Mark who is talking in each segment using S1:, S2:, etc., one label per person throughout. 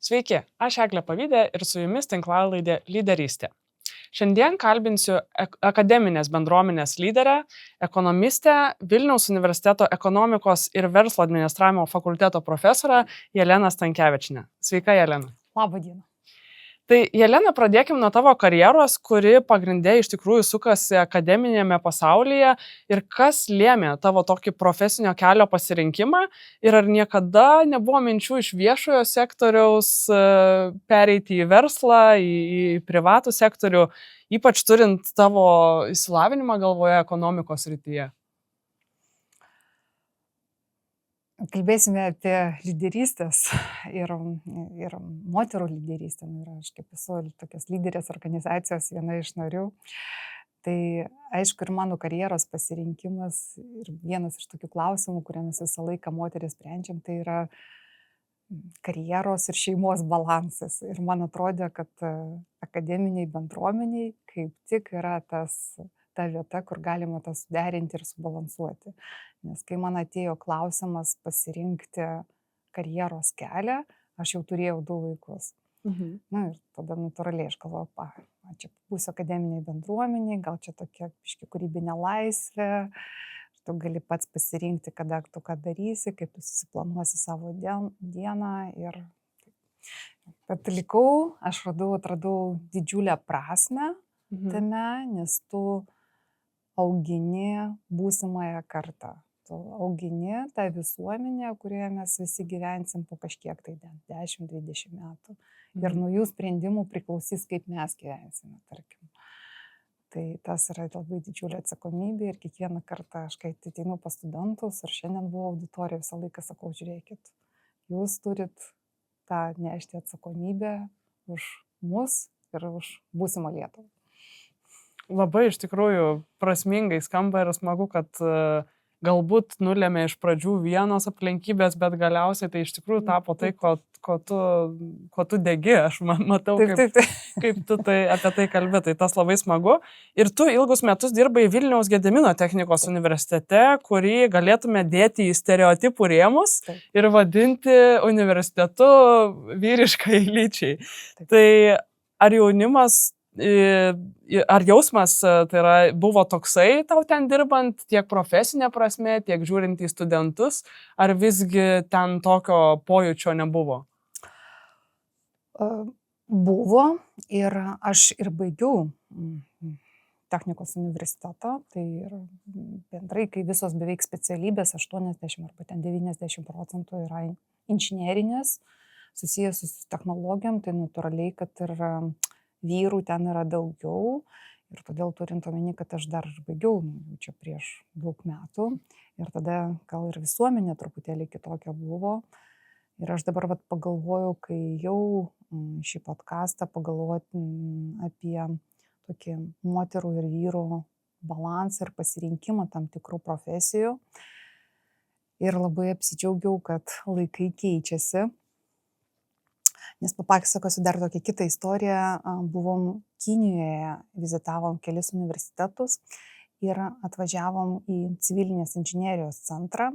S1: Sveiki, aš Eglė Pavydė ir su jumis tinklalaidė Lyderystė. Šiandien kalbinsiu akademinės bendruomenės lyderę, ekonomistę, Vilniaus universiteto ekonomikos ir verslo administravimo fakulteto profesorę Jeleną Stankevičienę. Sveika, Jelena.
S2: Labą dieną.
S1: Tai Jelena, pradėkim nuo tavo karjeros, kuri pagrindė iš tikrųjų sukasi akademinėme pasaulyje ir kas lėmė tavo tokį profesinio kelio pasirinkimą ir ar niekada nebuvo minčių iš viešojo sektoriaus pereiti į verslą, į privatų sektorių, ypač turint tavo išsilavinimą galvoje ekonomikos srityje?
S2: Kalbėsime apie lyderystės ir moterų lyderystę. Ir aš kaip esu tokios lyderės organizacijos viena iš narių. Tai aišku, ir mano karjeros pasirinkimas ir vienas iš tokių klausimų, kurią mes visą laiką moteris sprendžiam, tai yra karjeros ir šeimos balansas. Ir man atrodė, kad akademiniai bendruomeniai kaip tik yra ta vieta, kur galima tą suderinti ir subalansuoti. Nes kai man atėjo klausimas pasirinkti karjeros kelią, aš jau turėjau 2 vaikus. Na ir tada natūraliai aš galvoju, čia būsiu akademiniai bendruomeniai, gal čia tokia kūrybinė laisvė, tu gali pats pasirinkti, kada tu ką darysi, kaip tu susiplanuosi savo dieną. Bet likau, aš atradau didžiulę prasmę tame, nes tu augini būsimąją kartą. Tu augini tą visuomenę, kurioje mes visi gyvensim po kažkiek tai 10-20 metų. Ir nuo jų sprendimų priklausys, kaip mes gyvensime, tarkim. Tai tas yra labai didžiulė atsakomybė ir kiekvieną kartą aš kai ateinu pas studentus ir šiandien buvau auditorijoje, visą laiką sakau, žiūrėkit, jūs turit tą nešti atsakomybę už mus ir už būsimą Lietuvą.
S1: Labai iš tikrųjų prasmingai skamba ir smagu, kad galbūt nulėmė iš pradžių vienos aplinkybės, bet galiausiai tai iš tikrųjų tapo tai, ko tu degi. Aš matau, kaip tu apie tai kalbi, tai tas labai smagu. Ir tu ilgus metus dirbai Vilniaus Gedimino technikos universitete, kurį galėtume dėti į stereotipų rėmus ir vadinti universitetu vyriškai lyčiai. Tai ar jaunimas, ar jausmas tai yra, buvo toksai tau ten dirbant, tiek profesinė prasme, tiek žiūrint į studentus, ar visgi ten tokio pojūčio nebuvo?
S2: Buvo ir aš ir baigiau technikos universitetą, tai ir bendrai, kai visos beveik specialybės 80 arba 90% yra inžinerinės, susijęs su technologijom, tai natūraliai, kad ir vyrų ten yra daugiau ir todėl turint omeny, kad aš dar baigiau čia prieš daug metų ir tada gal ir visuomenė truputėlį kitokia buvo. Ir aš dabar pagalvojau, kai jau šį podcastą pagalvoti apie tokį moterų ir vyrų balansą ir pasirinkimą tam tikrų profesijų. Ir labai apsidžiaugiau, kad laikai keičiasi. Nes papasakosiu dar tokią kitą istoriją. Buvom Kinijoje, vizitavom kelis universitetus ir atvažiavom į civilinės inžinerijos centrą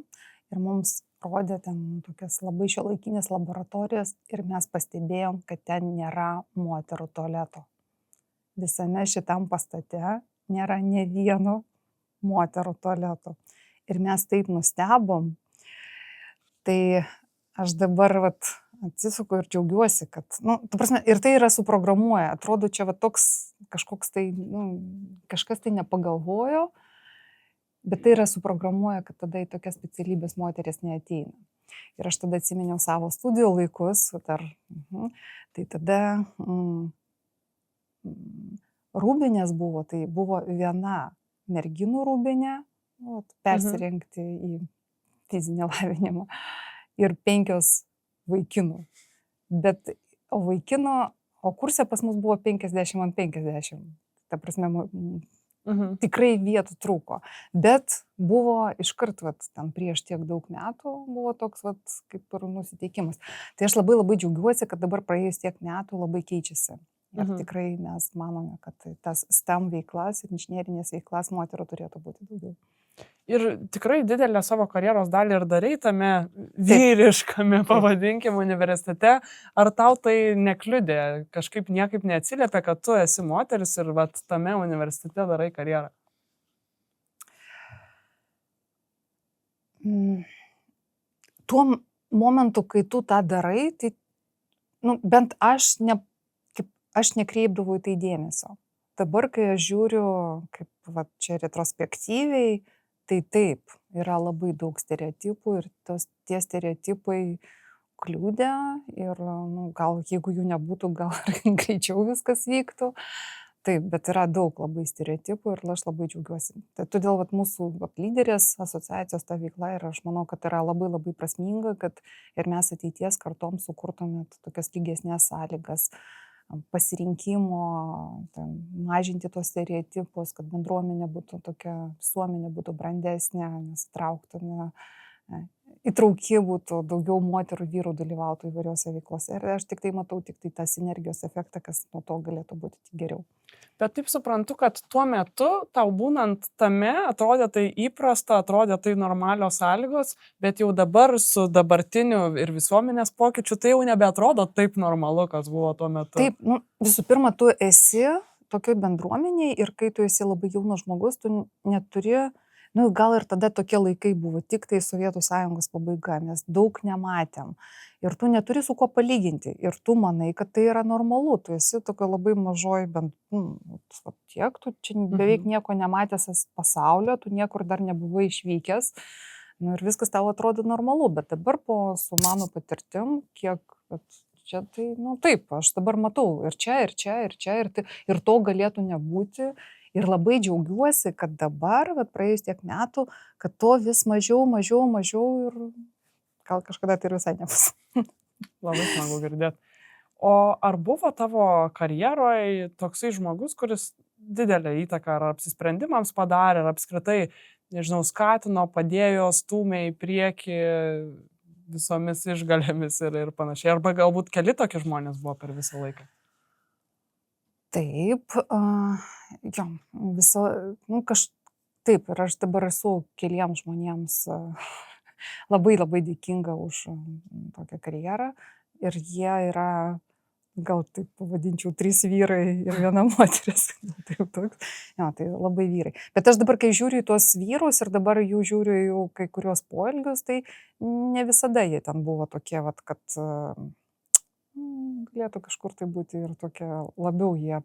S2: ir mums rodė ten tokias labai šiuolaikinės laboratorijas ir mes pastebėjom, kad ten nėra moterų tualeto. Visame šitam pastate nėra nė vieno moterų tualeto. Ir mes taip nustebom. Tai aš dabar atsisuku ir džiaugiuosi, kad, tu prasme, ir tai yra suprogramuoja. Atrodo, čia toks kažkoks tai, kažkas tai nepagalvojo, bet tai yra suprogramuoja, kad tada į tokias specialybės moteris neateina. Ir aš tada atsiminiau savo studijų laikus, tai tada rūbinės buvo, tai buvo viena merginų rūbinė, persirengti į fizinį lavinimą ir 5 vaikinų. Bet o kurse pas mus buvo 50/50. Ta prasme, tikrai vietų trūko. Bet buvo iškart, tam prieš tiek daug metų, buvo toks, kaip ir nusiteikimas. Tai aš labai labai džiaugiuosi, kad dabar praėjus tiek metų labai keičiasi. Ir tikrai mes manome, kad tas STEM veiklas ir inžinerinės veiklas moterų turėtų būti daugiau.
S1: Ir tikrai didelę savo karjeros dalį ir darei tame vyriškame, pavadinkime, universitete. Ar tau tai nekliudė, kažkaip niekaip neatsiliepia, kad tu esi moteris ir vat, tame universitete darai karjerą?
S2: Tuo momentu, kai tu tą darai, tai bent aš nekreipdavau į tai dėmesio. Dabar, kai aš žiūriu, kaip čia retrospektyviai, tai taip, yra labai daug stereotipų ir tie stereotipai kliūdė ir gal jeigu jų nebūtų, gal greičiau viskas vyktų. Taip, bet yra daug labai stereotipų ir aš labai džiaugiuosi. Tai todėl mūsų lyderės asociacijos ta veikla ir aš manau, kad yra labai labai prasminga, kad ir mes ateities kartoms sukurtumėt tokias lygesnės sąlygas pasirinkimo, mažinti tos stereotipus, kad bendruomenė būtų tokia, visuomenė būtų brandesnė, mes trauktume, įtrauki būtų, daugiau moterų, vyrų dalyvautų įvairiose veiklose. Ir aš tik tai matau tik tai tą sinergijos efektą, kas nuo to galėtų būti tik geriau.
S1: Bet taip suprantu, kad tuo metu tau būnant tame atrodė tai įprasta, atrodė tai normalios sąlygos, bet jau dabar su dabartiniu ir visuomenės pokyčiu tai jau nebeatrodo taip normalu, kas buvo tuo metu.
S2: Taip, visų pirma, tu esi tokioj bendruomeniai ir kai tu esi labai jaunas žmogus, tu neturi, gal ir tada tokie laikai buvo, tik tai Sovietų Sąjungos pabaiga, mes daug nematėm. Ir tu neturi su kuo palyginti. Ir tu manai, kad tai yra normalu. Tu esi tokio labai mažoj, tiek, tu čia beveik nieko nematęs pasaulio, tu niekur dar nebuvai išvykęs. Ir viskas tau atrodo normalu. Bet dabar su mano patirtim, kiek čia tai, taip, aš dabar matau ir čia, ir čia, ir čia, ir to galėtų nebūti. Ir labai džiaugiuosi, kad dabar, praėjus tiek metų, kad to vis mažiau ir gal kažkada tai ir visai nebus.
S1: Labai smagu girdėti. O ar buvo tavo karjeroje toksai žmogus, kuris didelę įtaką ar apsisprendimams padarė, ar apskritai, nežinau, skatino, padėjo, stūmė į priekį visomis išgalėmis ir panašiai? Arba galbūt keli tokie žmonės buvo per visą laiką?
S2: Taip, taip, ir aš dabar esu keliems žmonėms labai labai dėkinga už tokią karjerą ir jie yra, gal taip pavadinčiau, 3 vyrai ir 1 moteris. Tai labai vyrai. Bet aš dabar, kai žiūriu į tuos vyrus ir dabar jų žiūriu į kai kurios poelgius, tai ne visada jie ten buvo tokie, kad galėtų kažkur tai būti ir tokie labiau jie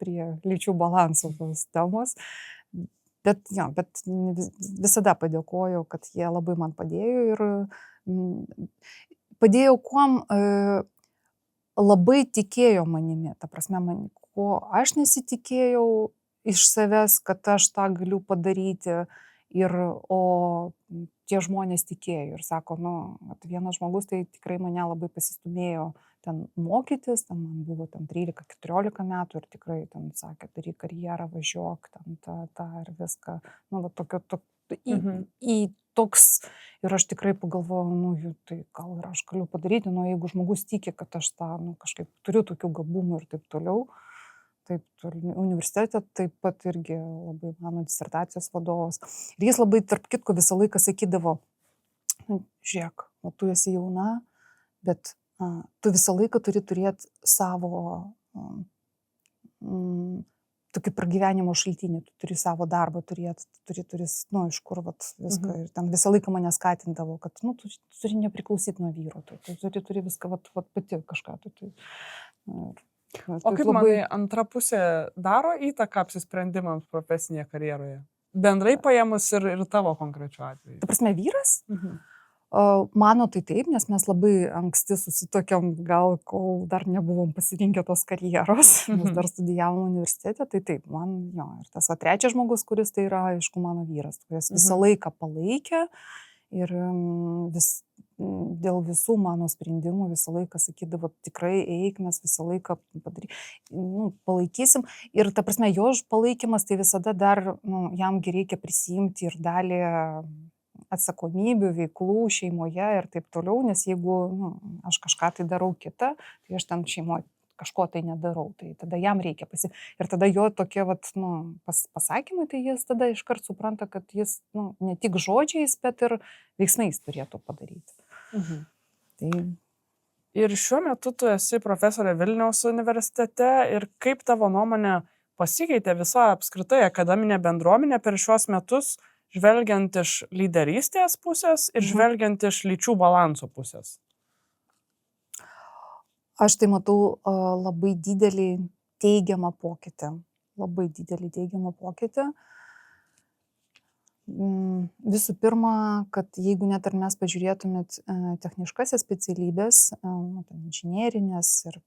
S2: prie lyčių balansų tos temos. Bet visada padėkoju, kad jie labai man padėjo ir padėjo, kuom labai tikėjo manimi. Ta prasme, ko aš nesitikėjau iš savęs, kad aš tą galiu padaryti, o tie žmonės tikėjo ir sako, vienas žmogus tai tikrai mane labai pasistumėjo ten mokytis, ten man buvo 13-14 metų ir tikrai ten sakė, daryk karjerą, važiuok, ten tą ir viską. Toks ir aš tikrai pagalvojau, tai gal ir aš galiu padaryti, jeigu žmogus tiki, kad aš tą kažkaip turiu tokių gabumų ir taip toliau. Taip, universitete taip pat irgi labai mano disertacijos vadovas. Ir jis labai, tarp kitko, visą laiką sakydavo, žiūrėk, tu esi jauna, bet tu visą laiką turi turėti savo tokį pragyvenimo šaltinį, tu turi savo darbą turėti, turi iš kur viską. Ir ten visą laiką mane skatindavo, kad tu turi nepriklausyti nuo vyro, tu turi viską pati kažką.
S1: O kaip manai, antra pusė daro įtaką apsisprendimams profesinėje karjeroje? Bendrai paėmus ir tavo konkrečiu atveju?
S2: Ta prasme, vyras? Mano tai taip, nes mes labai anksti susitokiam, gal kol dar nebuvom pasirinkę tos karjeros, mes dar studijavom universitete, tai taip, man ir tas trečias žmogus, kuris tai yra, aišku, mano vyras, kuris visą laiką palaikė ir dėl visų mano sprendimų visą laiką sakydavo, tikrai eik, mes visą laiką palaikysim. Ir ta prasme, jo palaikymas tai visada dar jamgi reikia prisiimti ir dalį atsakomybių, veiklų šeimoje ir taip toliau, nes jeigu aš kažką tai darau kitą, tai aš ten šeimoje kažko tai nedarau, tai tada jam reikia ir tada jo tokie vat, pasakymai, tai jis tada iškart supranta, kad jis ne tik žodžiais, bet ir veiksmais turėtų padaryti. Tai...
S1: Ir šiuo metu tu esi profesorė Vilniaus universitete ir kaip tavo nuomonė pasikeitė visa apskritai akademinė bendruomenė per šiuos metus, žvelgiant iš lyderystės pusės ir žvelgiant iš lyčių balanso pusės?
S2: Aš tai matau labai didelį teigiamą pokytį. Labai didelį teigiamą pokytį. Visų pirma, kad jeigu net ar mes pažiūrėtumėt techniškasias specialybės, inžinierinės ir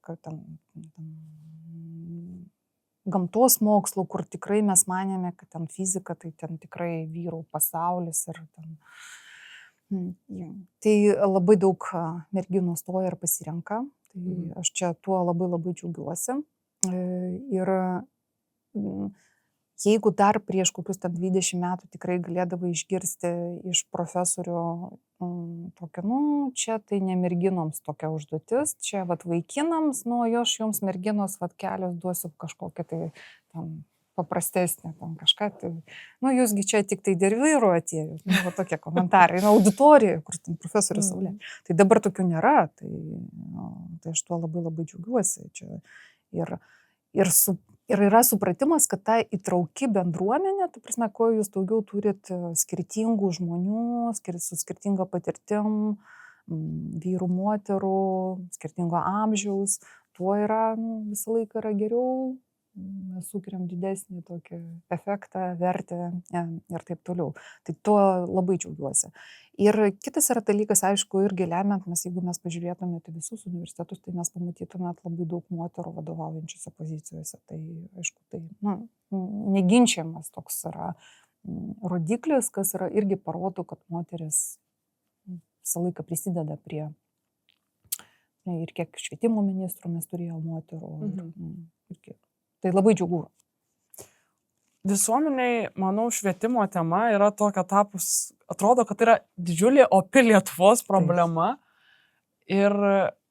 S2: gamtos mokslų, kur tikrai mes manėme, kad ten fizika, tai ten tikrai vyrų pasaulis ir ten... Tai labai daug merginų stoja ir pasirenka. Tai aš čia tuo labai labai džiaugiuosi. Ir jeigu dar prieš kokius 20 metų tikrai galėdavai išgirsti iš profesorių tokią, čia tai ne merginoms tokia užduotis, čia vat vaikinams, aš jums merginos vat kelios duosiu kažkokią tai tam paprastesnė, tam kažką, tai, jūsgi čia tik tai dėl vyrų atėjo, va tokie komentarai, auditorija, kur ten profesorius Saulė. Tai dabar tokių nėra, tai aš tuo labai labai džiaugiuosi. Čia. Ir yra supratimas, kad ta įtrauki bendruomenė, tai prasme, kuo jūs daugiau turit skirtingų žmonių, su skirtinga patirtim, vyrų, moterų, skirtingo amžiaus, tuo yra, visą laiką yra geriau. Mes sukuriam didesnį tokį efektą, vertę ir taip toliau. Tai tuo labai džiaugiuosi. Ir kitas yra dalykas, aišku, irgi lemiant, jeigu mes pažiūrėtumėte visus universitetus, tai mes pamatytumėt labai daug moterų vadovaujančiose pozicijose. Tai, aišku, tai neginčiamas toks yra rodiklis, kas yra irgi parodo, kad moteris visą laiką prisideda prie ir kiek švietimo ministrų mes turėjome moterų. Ir tai labai džiugu.
S1: Visuomeniai, manau, švietimo tema yra tokia tapus, atrodo, kad tai yra didžiulė opi Lietuvos problema. Ir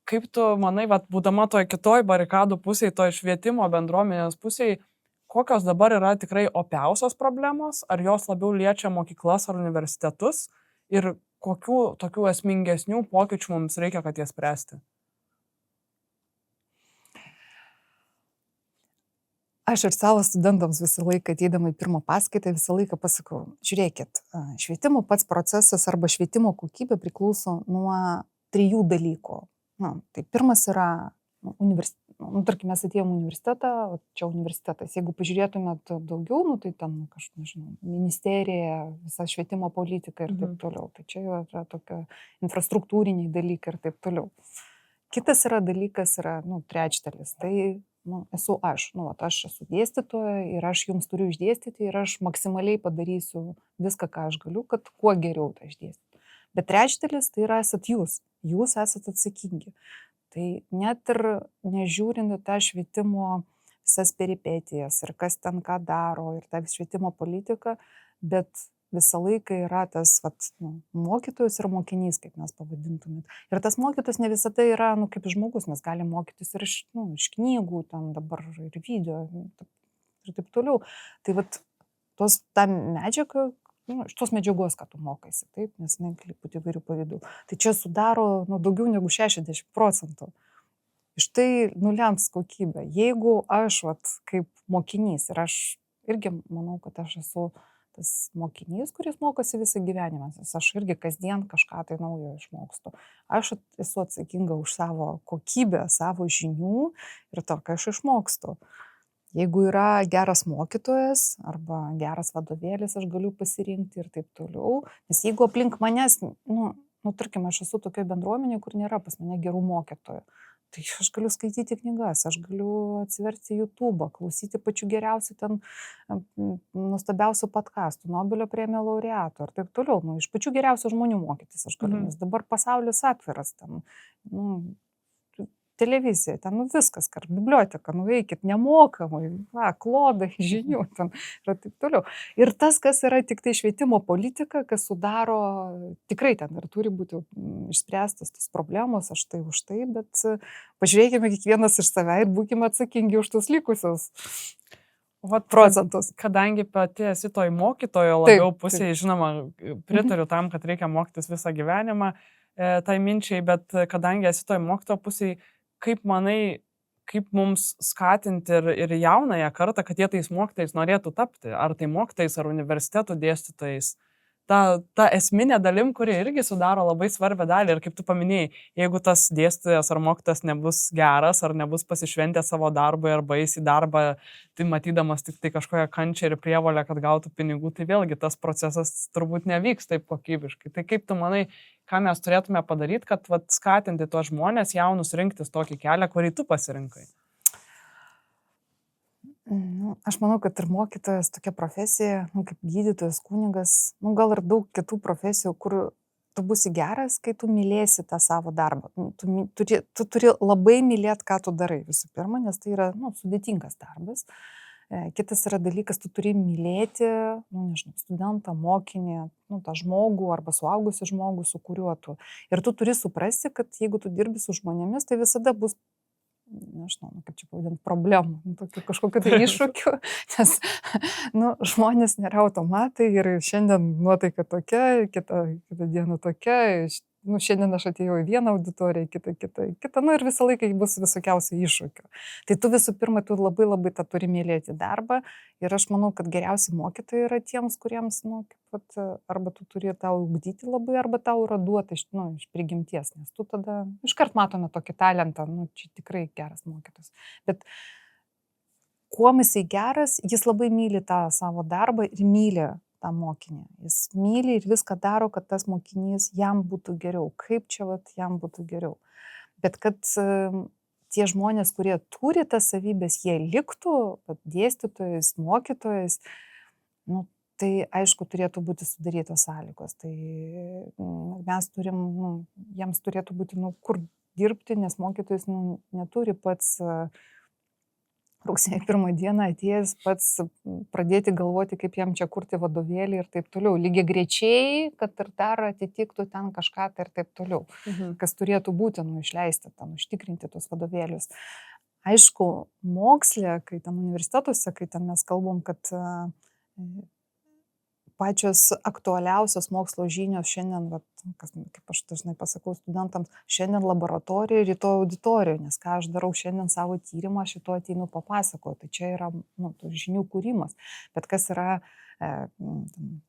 S1: kaip tu manai, būdama toj kitoj barikadų pusėje, toj švietimo bendruomenės pusėje, kokios dabar yra tikrai opiausios problemos, ar jos labiau liečia mokyklas ar universitetus ir kokių tokių esmingesnių pokyčių mums reikia, kad jas spręsti?
S2: Aš ir savo studentams visą laiką, ateidama į pirmą paskaitą, visą laiką pasakau, žiūrėkit, švietimo pats procesas arba švietimo kokybė priklauso nuo 3 dalykų. Tai pirmas yra, tarkim, mes atėjom universitetą, čia universitetas, jeigu pažiūrėtumėt daugiau, tai ten, nežinau, ministerija, visa švietimo politika ir taip toliau. Tai čia yra tokia infrastruktūriniai dalykai ir taip toliau. Kitas yra dalykas, trečdalis. Tai esu aš. Aš esu dėstytoja ir aš jums turiu išdėstyti ir aš maksimaliai padarysiu viską, ką aš galiu, kad kuo geriau tą išdėstyti. Bet trečdalis tai yra esat jūs. Jūs esat atsakingi. Tai net ir nežiūrint tą švietimo visas peripetijas ir kas ten ką daro ir tą švietimo politiką, bet visą laiką yra tas mokytojas ir mokinys, kaip mes pavadintumėt. Ir tas mokytojas ne visada yra kaip žmogus, mes galime mokytis ir iš knygų, ten dabar ir video ir taip toliau. Tai ta medžiaga, iš tos medžiagos, ką tu mokaisi, taip, nes gali būti įvairių pavidų. Tai čia sudaro daugiau negu 60%. Iš tai nulems kokybę. Jeigu aš kaip mokinys, ir aš irgi manau, kad aš esu tas mokinys, kuris mokosi visą gyvenimą, nes aš irgi kasdien kažką tai naujo išmokstu. Aš esu atsakinga už savo kokybę, savo žinių ir to, ką aš išmokstu. Jeigu yra geras mokytojas arba geras vadovėlis, aš galiu pasirinkti ir taip toliau. Nes jeigu aplink manęs, tarkim, aš esu tokia bendruomenė, kur nėra pas mane gerų mokytojų, tai aš galiu skaityti knygas, aš galiu atsiverti YouTube, klausyti pačių geriausių ten nuostabiausių podcastų, Nobelio premijos laureatų ir taip toliau. Iš pačių geriausių žmonių mokytis aš galiu, nes dabar pasaulis atviras tam. televizija, ten viskas, kar biblioteka, eikit nemokamai, klodai, žinių, ten ir taip toliau. Ir tas, kas yra tik tai švietimo politika, kas sudaro, tikrai ten ir turi būti išspręstas tas problemos, aš tai už tai, bet pažiūrėkime kiekvienas iš save ir būkime atsakingi už tus likusius procentus.
S1: Kadangi pati esi toj mokytojo labiau pusėje, žinoma, pritariu tam, kad reikia mokytis visą gyvenimą, tai minčiai, bet kadangi esi toj mokytojo pusėje, kaip manai, kaip mums skatinti ir jaunąją kartą, kad jie tais mokytojais norėtų tapti, ar tai mokytojais, ar universitetų dėstytojais. Ta esminė dalim, kuri irgi sudaro labai svarbią dalį. Ir kaip tu paminėjai, jeigu tas dėstytojas ar mokytojas nebus geras, ar nebus pasišventęs savo darbui, arba eis į darbą, tai matydamas tik tai kažkokią kančią ir prievolę, kad gautų pinigų, tai vėlgi tas procesas turbūt nevyks taip kokybiškai. Tai kaip tu manai, ką mes turėtume padaryti, kad skatinti tuos žmonės jaunus rinktis tokį kelią, kurį tu pasirinkai?
S2: Aš manau, kad ir mokytojas tokia profesija, kaip gydytojas, kunigas, gal ir daug kitų profesijų, kur tu būsi geras, kai tu mylėsi tą savo darbą. Tu turi labai mylėti, ką tu darai visų pirma, nes tai yra sudėtingas darbas. Kitas yra dalykas, tu turi mylėti, nežinau, studentą, mokinį, tą žmogų arba suaugusių žmogų, su kuriuo tu. Ir tu turi suprasti, kad jeigu tu dirbi su žmonėmis, tai visada bus, nežinau, kaip čia pavadinti, problemų, kažkokiu tai iššūkiu, nes žmonės nėra automatai ir šiandien nuotaika tokia, kitą dieną tokia, šiandien aš atėjau į vieną auditoriją, kitą, ir visą laiką bus visokiausių iššūkių. Tai tu visų pirma, tu labai labai tą turi mylėti darbą ir aš manau, kad geriausi mokytojai yra tiems, kuriems, arba tu turi tau ugdyti labai, arba tau yra duota iš prigimties, nes tu tada iškart matome tokį talentą, čia tikrai geras mokytojas. Bet kuom jisai geras, jis labai myli tą savo darbą ir myli tą mokinį. Jis myli ir viską daro, kad tas mokinys jam būtų geriau. Kaip čia jam būtų geriau. Bet kad tie žmonės, kurie turi tas savybės, jie liktų dėstytojais, mokytojais, tai aišku turėtų būti sudarytos sąlygos. Tai mes turim, jiems turėtų būti kur dirbti, nes mokytojas neturi pats rugsėjo 1 dieną atėjęs pats pradėti galvoti, kaip jam čia kurti vadovėlį ir taip toliau. Lygiai grečiai, kad ir dar atitiktų ten kažką tai ir taip toliau. Kas turėtų būti išleisti, užtikrinti tos vadovėlius. Aišku, moksle, kai ten universitetuose, kai ten mes kalbam, kad pačios aktualiausios mokslo žinios šiandien, kaip aš dažnai pasakau studentams, šiandien laboratorijoje, rytoj auditorijoje, nes ką aš darau šiandien savo tyrimą, aš šito ateinu papasakoti. Tai čia yra žinių kūrimas. Bet kas yra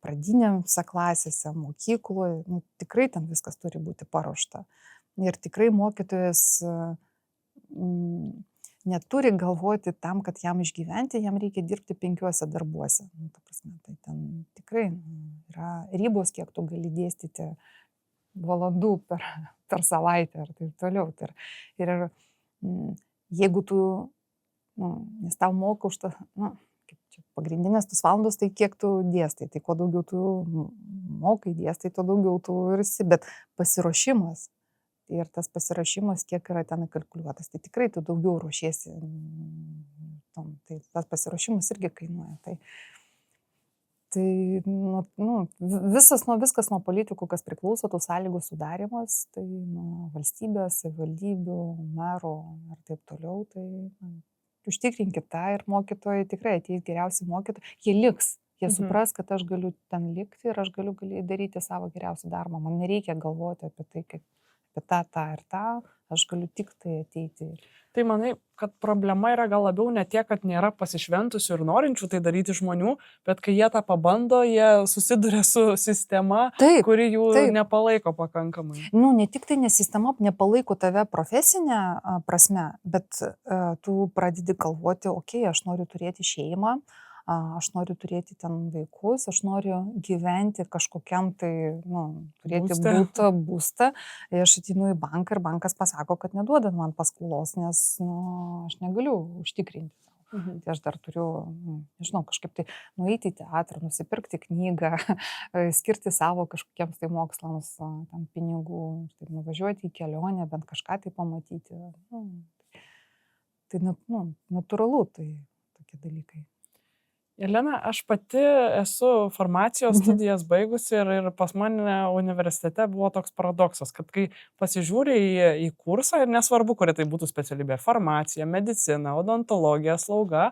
S2: pradinėse klasėse, mokykloje, tikrai ten viskas turi būti paruošta. Ir tikrai mokytojas neturi galvoti tam, kad jam išgyventi, jam reikia dirbti 5 darbuose. Tai ten tikrai yra ribos, kiek tu gali dėstyti valandų per savaitę ir taip toliau. Ir jeigu tu, nes tau moka už tą, pagrindinės tos valandos, tai kiek tu dėstai, tai kuo daugiau tu mokai dėstai, tuo daugiau tu esi, bet pasiruošimas. Ir tas pasirašymas, kiek yra ten kalkuliuotas, tai tikrai tu daugiau ruošiesi. Tai tas pasirašymas irgi kainuoja. Tai viskas nuo politikų, kas priklauso, tų sąlygų sudarimas, tai nuo valstybės, savivaldybių, merų ir taip toliau. Tai užtikrinkit tą ir mokytojai tikrai ateis geriausi mokytojai. Jie liks. Jie supras, kad aš galiu ten likti ir aš galiu daryti savo geriausią darbą. Man nereikia galvoti apie tai, kaip tą ir tą, aš galiu tik tai ateiti.
S1: Tai manai, kad problema yra gal labiau ne tiek, kad nėra pasišventusių ir norinčių tai daryti žmonių, bet kai jie tą pabando, jie susiduria su sistema, kuri jų nepalaiko pakankamai.
S2: Ne tik tai, nes sistema nepalaiko tave profesinę prasme, bet tu pradedi galvoti, aš noriu turėti šeimą, aš noriu turėti ten vaikus, aš noriu gyventi kažkokiam tai, turėti būstą. Aš ateinu į banką ir bankas pasako, kad neduoda man paskolos, nes aš negaliu užtikrinti. Tai aš dar turiu, nežinau, kažkaip tai nueiti į teatrą, nusipirkti knygą, skirti savo kažkokiems tai mokslams tam pinigų, tai nuvažiuoti į kelionę, bent kažką tai pamatyti. Tai natūralu, tai tokie dalykai.
S1: Jelena, aš pati esu farmacijos studijas baigusi ir pas mane universitete buvo toks paradoksas, kad kai pasižiūri į kursą, ir nesvarbu, kuria tai būtų specialybė - farmacija, medicina, odontologija, slauga,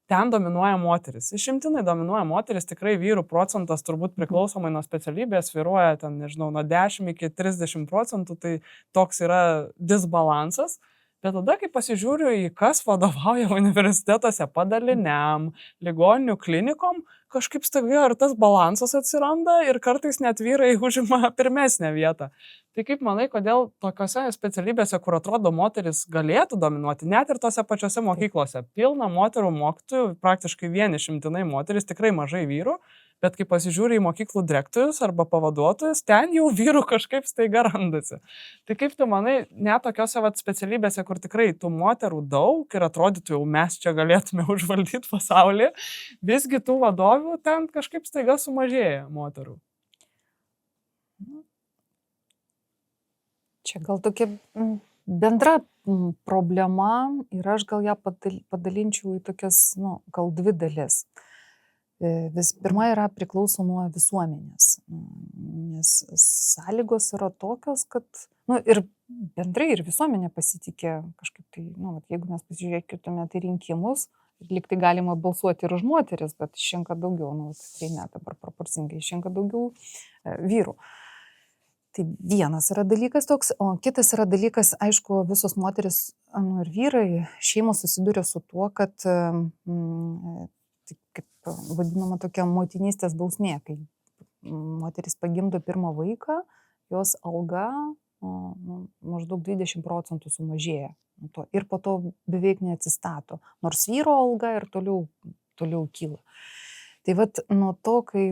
S1: ten dominuoja moteris. Išimtinai dominuoja moteris, tikrai vyrų procentas turbūt priklausomai nuo specialybės svyruoja ten, nežinau, nuo 10 iki 30%, tai toks yra disbalansas. Bet tada, kai pasižiūriu į kas vadovauja universitetuose padaliniam, ligoninių klinikom, kažkaip staiga ir tas balansas atsiranda ir kartais net vyrai užima pirmesnę vietą. Tai kaip manai, kodėl tokiose specialybėse, kur atrodo moteris galėtų dominuoti, net ir tose pačiose mokyklose, pilna moterų mokytojų, praktiškai vien išimtinai moteris, tikrai mažai vyrų, bet kai pasižiūri į mokyklų direktorius arba pavaduotojus, ten jau vyrų kažkaip staiga randasi. Tai kaip tu manai, net tokiose specialybėse, kur tikrai tų moterų daug ir atrodytų jau mes čia galėtume užvaldyti pasaulį, visgi tų vadovių ten kažkaip staiga sumažėja moterų.
S2: Čia gal tokia bendra problema ir aš gal ją padalinčiau į tokias, gal dvi dalis. Pirma yra priklauso nuo visuomenės, nes sąlygos yra tokios, kad, ir bendrai ir visuomenė pasitikė kažkaip tai, jeigu mes pasižiūrėkime tai rinkimus, lyg tai galima balsuoti ir už moteris, bet išrenka daugiau, tai ne, dabar proporcingai išrenka daugiau vyrų. Tai vienas yra dalykas toks, o kitas yra dalykas, aišku, visos moteris ir vyrai šeimos susiduria su tuo, kad kaip vadinama tokia motinystės bausmė, kai moteris pagimdo pirmą vaiką, jos alga maždaug 20% sumažėja ir po to beveik neatsistato, nors vyro alga ir toliau kyla. Tai nuo to, kai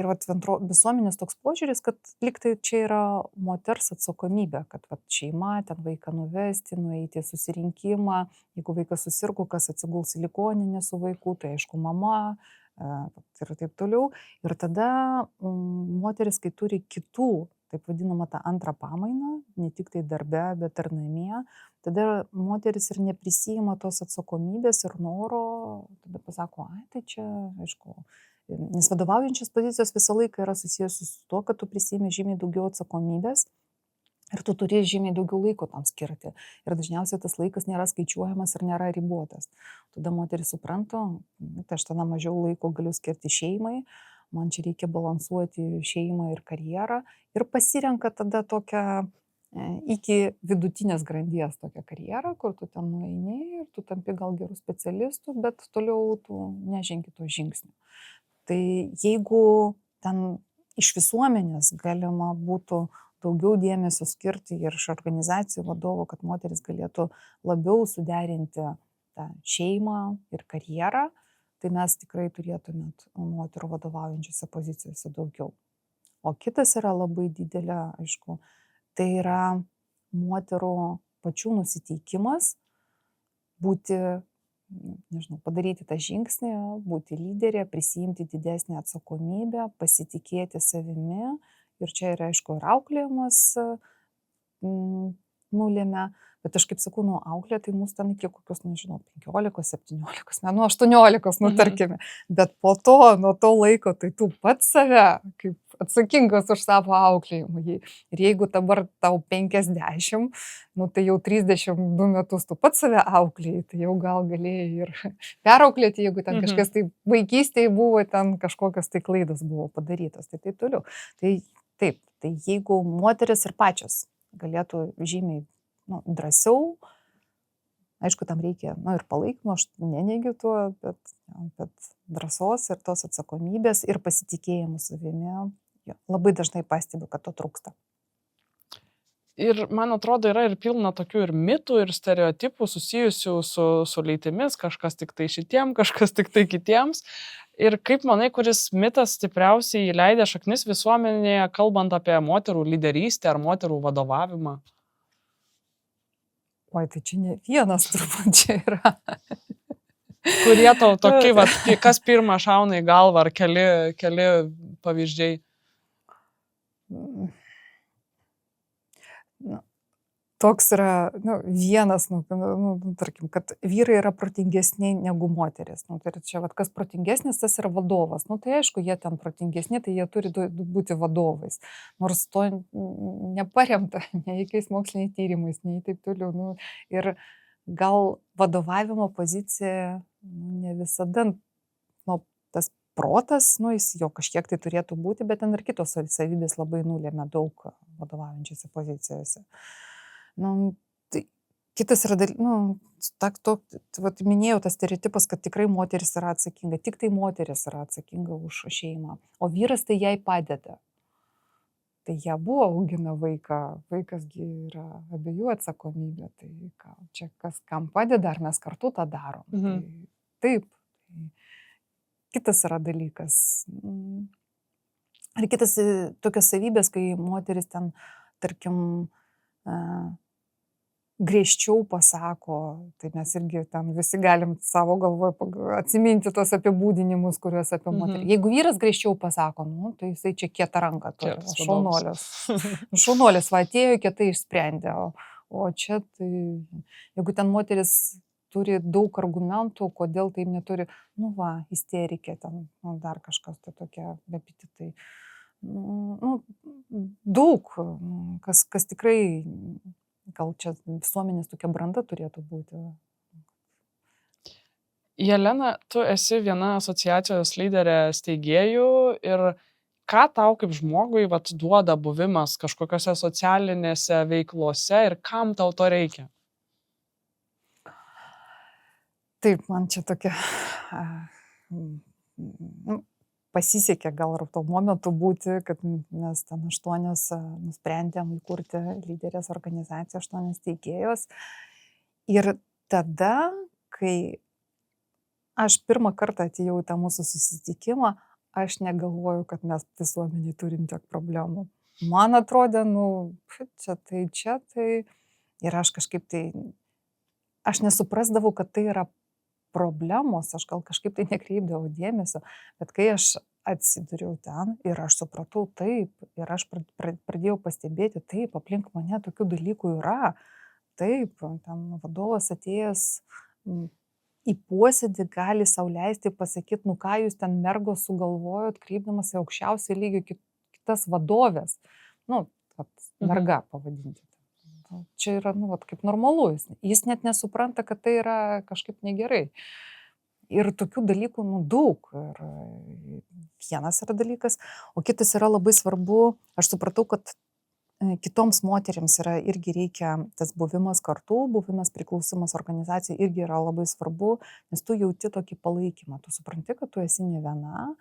S2: ir visuomenės toks požiūris, kad liktai čia yra moters atsakomybė, kad šeima, ten vaiką nuvesti, nueiti į susirinkimą, jeigu vaikas susirgo, kas atsiguls į ligoninę su vaiku, tai aišku mama ir taip toliau. Ir tada moteris, kai turi kitų, taip vadinama tą antrą pamainą, ne tik tai darbe, bet ir namie, tada moteris ir neprisijima tos atsakomybės ir noro, tada pasako, tai čia, aišku, nes vadovaujančios pozicijos visą laiką yra susijęs su tuo, kad tu prisijimi žymiai daugiau atsakomybės ir tu turi žymiai daugiau laiko tam skirti. Ir dažniausiai tas laikas nėra skaičiuojamas ir nėra ribotas. Tada moteris supranta, tai aš tada mažiau laiko galiu skirti šeimai, man čia reikia balansuoti šeimą ir karjerą ir pasirenka tada tokią iki vidutinės grandies tokią karjerą, kur tu ten nueini ir tu tampi gal gerų specialistų, bet toliau tu nežengi to žingsnio. Tai jeigu ten iš visuomenės galima būtų daugiau dėmesio skirti ir iš organizacijų vadovų, kad moteris galėtų labiau suderinti tą šeimą ir karjerą, tai mes tikrai turėtumėt moterų vadovaujančiose pozicijose daugiau. O kitas yra labai didelė, aišku, tai yra moterų pačių nusiteikimas būti, padaryti tą žingsnį, būti lyderė, prisijimti didesnį atsakomybę, pasitikėti savimi. Ir čia yra, aišku, ir auklėjimas nulėmė. Bet aš kaip sakau, auklė, tai mūsų ten iki kokios, 15, 17, 18, tarkime. Bet po to, nuo to laiko, tai tu pats save, kaip atsakingas už savo auklėjimą. Ir jeigu dabar tau 50, tai jau 32 metus tu pats save auklėjai, tai jau gal galėjai ir perauklėti, jeigu ten kažkas tai vaikystėje buvo, ten kažkokios tai klaidos buvo padarytos, tai taip toliau. Tai taip, tai jeigu moteris ir pačios galėtų žymiai drąsiau, aišku, tam reikia ir palaikymo, aš neneigiu tuo, bet drąsos ir tos atsakomybės ir pasitikėjimų savimi, labai dažnai pastebiu, kad to trūksta.
S1: Ir man atrodo, yra ir pilna tokių ir mitų, ir stereotipų susijusių su lytimis, kažkas tik tai šitiem, kažkas tik tai kitiems. Ir kaip manai, kuris mitas stipriausiai įleidė šaknis visuomenėje, kalbant apie moterų lyderystę ar moterų vadovavimą?
S2: Oi, tai čia ne vienas turbūt čia yra.
S1: Kurie tau tokie, vat, kas pirmą šauna į galvą, ar keli pavyzdžiai?
S2: Toks yra, vienas, tarkim, kad vyrai yra protingesni negu moteris. Tai čia, kas protingesnis, tas yra vadovas. Tai aišku, jie ten protingesni, tai jie turi būti vadovais. Nors to neparemta nei jokiais moksliniais tyrimais, nei taip toliau. Ir gal vadovavimo pozicija ne visada, tas protas, jis jo kažkiek tai turėtų būti, bet ten ir kitos savybės labai nulėmė daug vadovaujančiose pozicijose. Tai kitas yra, minėjau tas stereotipas, kad tikrai moteris yra atsakinga, tik tai moteris yra atsakinga už šeimą, o vyras tai jai padeda. Tai jie buvo augina vaiką, vaikasgi yra abiejų atsakomybė, tai čia kas kam padeda, ar mes kartu tą darom. Taip. Kitas yra dalykas. Ar kitas tokios savybės, kai moteris ten, tarkim, griežčiau pasako, tai mes irgi ten visi galim savo galvoje atsiminti tos apibūdinimus, kuriuos apie moterį. Jeigu vyras griežčiau pasako, tai jisai čia kietą ranką turi, šaunuolis. Šaunuolis, atėjo, kietai išsprendė, o čia tai, jeigu ten moteris turi daug argumentų, kodėl taip neturi, isterikė, ten, dar kažkas tai tokia, bepititai. Daug, kas tikrai, gal čia visuomenės tokia branda turėtų būti.
S1: Jelena, tu esi viena asociacijos lyderė steigėjų ir ką tau kaip žmogui duoda buvimas kažkokiose socialinėse veiklose ir kam tau to reikia?
S2: Taip, man čia tokia pasisekė gal ir tuo momentu būti, kad mes ten 8 nusprendėm įkurti lyderės organizaciją, 8 steigėjos. Ir tada, kai aš pirmą kartą atėjau į tą mūsų susitikimą, aš negalvoju, kad mes visuomeniai turim tiek problemų. Man atrodė, čia tai. Ir aš kažkaip tai, aš nesuprasdavau, kad tai yra problemos, aš gal kažkaip tai nekreipdavau dėmesio, bet kai aš atsidūriau ten ir aš supratau taip, ir aš pradėjau pastebėti taip, aplink mane tokių dalykų yra, taip, ten vadovas atėjęs į posėdį gali sau leisti pasakyti, ką jūs ten mergos sugalvojot, kreipdamas į aukščiausią lygį kitas vadovės, merga pavadinti. Čia yra, kaip normalu, jis net nesupranta, kad tai yra kažkaip negerai. Ir tokių dalykų, daug. Ir vienas yra dalykas, o kitas yra labai svarbu, aš supratau, kad kitoms moterims irgi reikia tas buvimas kartu, buvimas priklausimas organizacijai irgi yra labai svarbu, nes tu jauti tokį palaikymą, tu supranti, kad tu esi ne viena,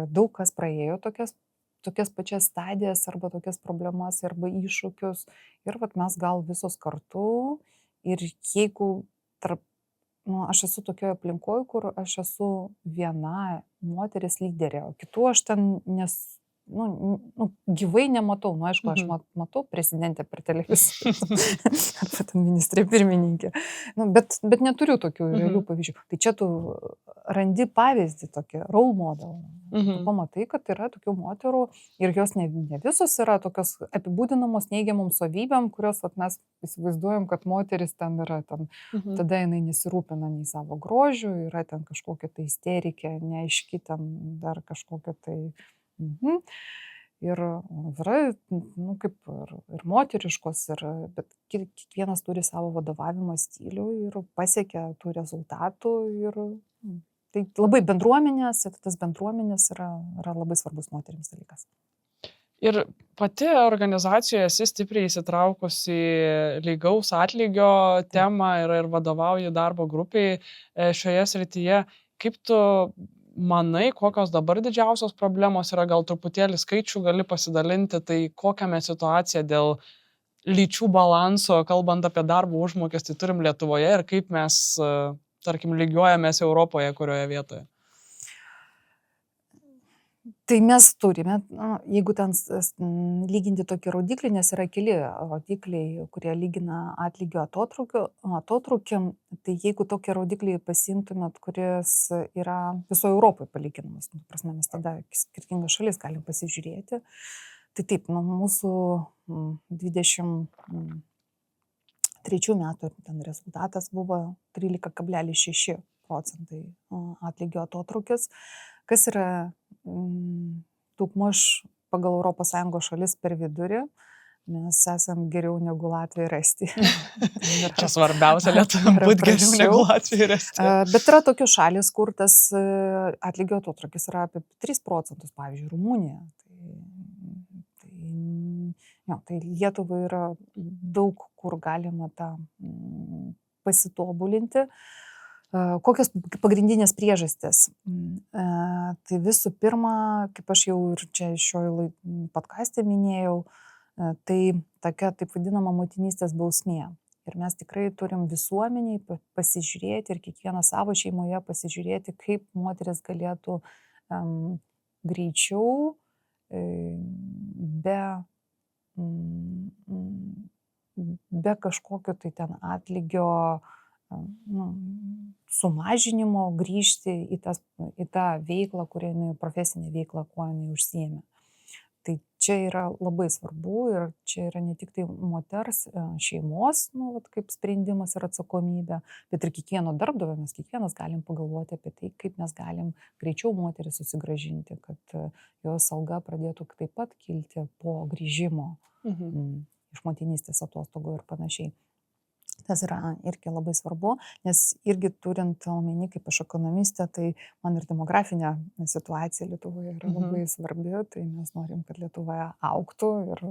S2: daug kas praėjo tokias pačias stadijas arba tokias problemas arba iššūkius ir mes gal visos kartu ir jeigu aš esu tokioje aplinkoje, kur aš esu viena moteris lyderė, o kitų aš ten gyvai nematau, aišku, aš matau prezidentę per televiziją arba ten ministrė pirmininkė, bet neturiu tokių realių pavyzdžių. Tai čia tu randi pavyzdį tokį role model. Tu pamatai, kad yra tokių moterų ir jos ne visos yra tokios apibūdinamos neigiamom savybėm, kurios mes įsivaizduojam, kad moteris ten yra, tada jinai nesirūpina nei savo grožiu, yra ten kažkokia tai isterikė, neaiški ten dar kažkokia tai. Ir yra, kaip ir moteriškos, bet kiekvienas turi savo vadovavimo stilių ir pasiekia tų rezultatų. Ir tai labai bendruomenės, ir tas bendruomenės yra labai svarbus moterims dalykas.
S1: Ir pati organizacijoje esi stipriai įsitraukusi lygaus atlygio temą ir vadovauji darbo grupiai šioje srityje. Kaip tu manai, kokios dabar didžiausios problemos yra, gal truputėlį skaičių gali pasidalinti, tai kokią mes situaciją dėl lyčių balanso, kalbant apie darbo užmokestį, turim Lietuvoje ir kaip mes, tarkim, lygiuojamės Europoje, kurioje vietoje?
S2: Tai mes turime, jeigu ten lyginti tokį rodiklį, nes yra keli rodikliai, kurie lygina atlygio atotrukį, tai jeigu tokį rodiklį pasimtumėt, kuris yra visoje Europoje palyginamas, prasme, mes tada skirtingas šalis galim pasižiūrėti, tai taip, mūsų 23 metų ten rezultatas buvo 13,6% atlygio atotrukis, kas yra daugmaž pagal ES šalis per vidurį, mes esam geriau negu Latvija ir Estija.
S1: Čia svarbiausia Lietuva būti geriau negu Latvija ir Estija.
S2: Bet yra tokios šalis, kur tas atlygio atotrukis yra apie 3%, pavyzdžiui, Rumunija. Tai Lietuvai yra daug, kur galima tą pasitobulinti. Kokios pagrindinės priežastys? Tai visų pirma, kaip aš jau ir čia šioje podcaste minėjau, tai tokia taip vadinama motinystės bausmė. Ir mes tikrai turim visuomeniai pasižiūrėti ir kiekvieną savo šeimoje pasižiūrėti, kaip moteris galėtų greičiau be kažkokio tai ten atlygio sumažinimo grįžti į tą veiklą, profesinę veiklą, kuo jinai užsiėmė. Tai čia yra labai svarbu ir čia yra ne tik tai moters šeimos, kaip sprendimas ir atsakomybė, bet ir kiekvieno darbdavio, mes kiekvienas galim pagalvoti apie tai, kaip mes galim greičiau moterį susigrąžinti, kad jos alga pradėtų taip pat kilti po grįžimo iš motinystės atostogų ir panašiai. Tas yra irgi labai svarbu, nes irgi turint omeny, kaip aš ekonomistė, tai man ir demografinė situacija Lietuvoje yra labai svarbi, tai mes norim, kad Lietuvoje augtų ir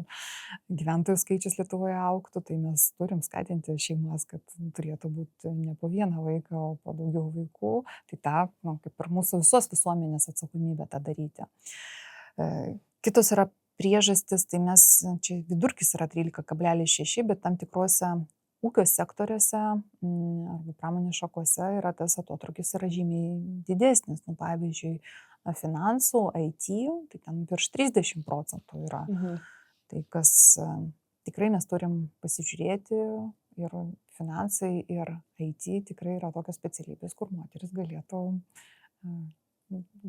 S2: gyventojų skaičius Lietuvoje augtų, tai mes turim skatinti šeimas, kad turėtų būti ne po vieną vaiką, o po daugiau vaikų, tai tą, kaip ir mūsų visos visuomenės atsakomybė tą daryti. Kitos yra priežastis, tai mes, čia vidurkis yra 13,6, bet tam tikruose ūkio sektoriuose arba pramonės šakose yra tas atotrukis yra žymiai didesnis. Pavyzdžiui, finansų, IT, tai ten virš 30% yra. Tai kas tikrai mes turim pasižiūrėti ir finansai ir IT tikrai yra tokios specialybės, kur moteris galėtų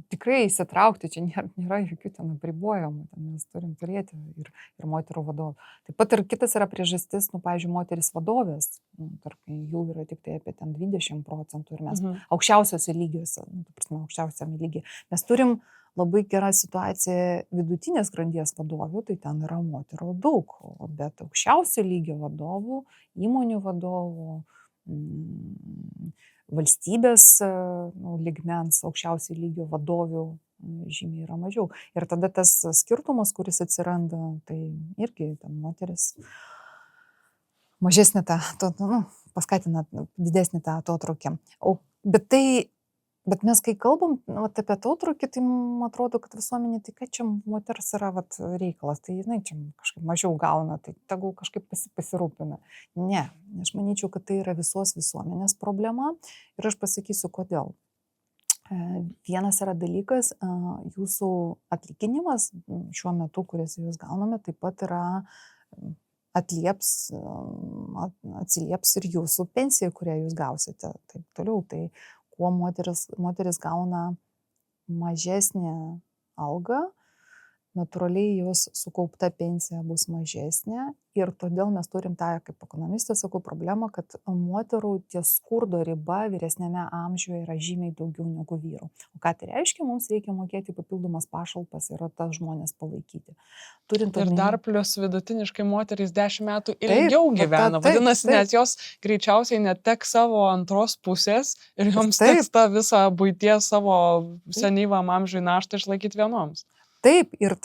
S2: tikrai įsitraukti, čia nėra jokių ten apribojimų, mes turim turėti ir moterų vadovų. Taip pat ir kitas yra priežastis, pavyzdžiui, moteris vadovės, tarkim, jų yra tik tai apie ten 20% ir mes aukščiausiose lygiuose, aukščiausiame lygyje, mes turim labai gerą situaciją vidutinės grandies vadovių, tai ten yra moterų daug, bet aukščiausio lygio vadovų, įmonių vadovų, valstybės lygmens aukščiausiai lygio vadovių žymiai yra mažiau. Ir tada tas skirtumas, kuris atsiranda, tai irgi moteris mažesnė paskatina didesnį tą atotrukį. Bet mes kai kalbam apie atotrukį, tai man atrodo, kad visuomenė, tai kad čia moters yra reikalas, tai jinai čia kažkaip mažiau gauna, tai tegul kažkaip pasirūpina. Ne, aš manyčiau, kad tai yra visos visuomenės problema ir aš pasakysiu, kodėl. Vienas yra dalykas, jūsų atlyginimas šiuo metu, kuris jūs gauname, taip pat yra atsilieps ir jūsų pensija, kurią jūs gausite. Taip toliau, tai kuo moteris gauna mažesnę algą, natūraliai jos sukaupta pensija bus mažesnė ir todėl mes turim tą, kaip ekonomistė sakau, problemą, kad moterų ties skurdo riba vyresnėme amžiuje yra žymiai daugiau negu vyrų. O ką tai reiškia, mums reikia mokėti papildomas pašalpas ir tas žmonės palaikyti.
S1: Ir dar plus vidutiniškai moterys 10 metų ilgiau gyvena, vadinasi, net jos greičiausiai neteks savo antros pusės ir joms teks tą visą buities savo senyvam amžiui naštą išlaikyti vienoms.
S2: Taip, ir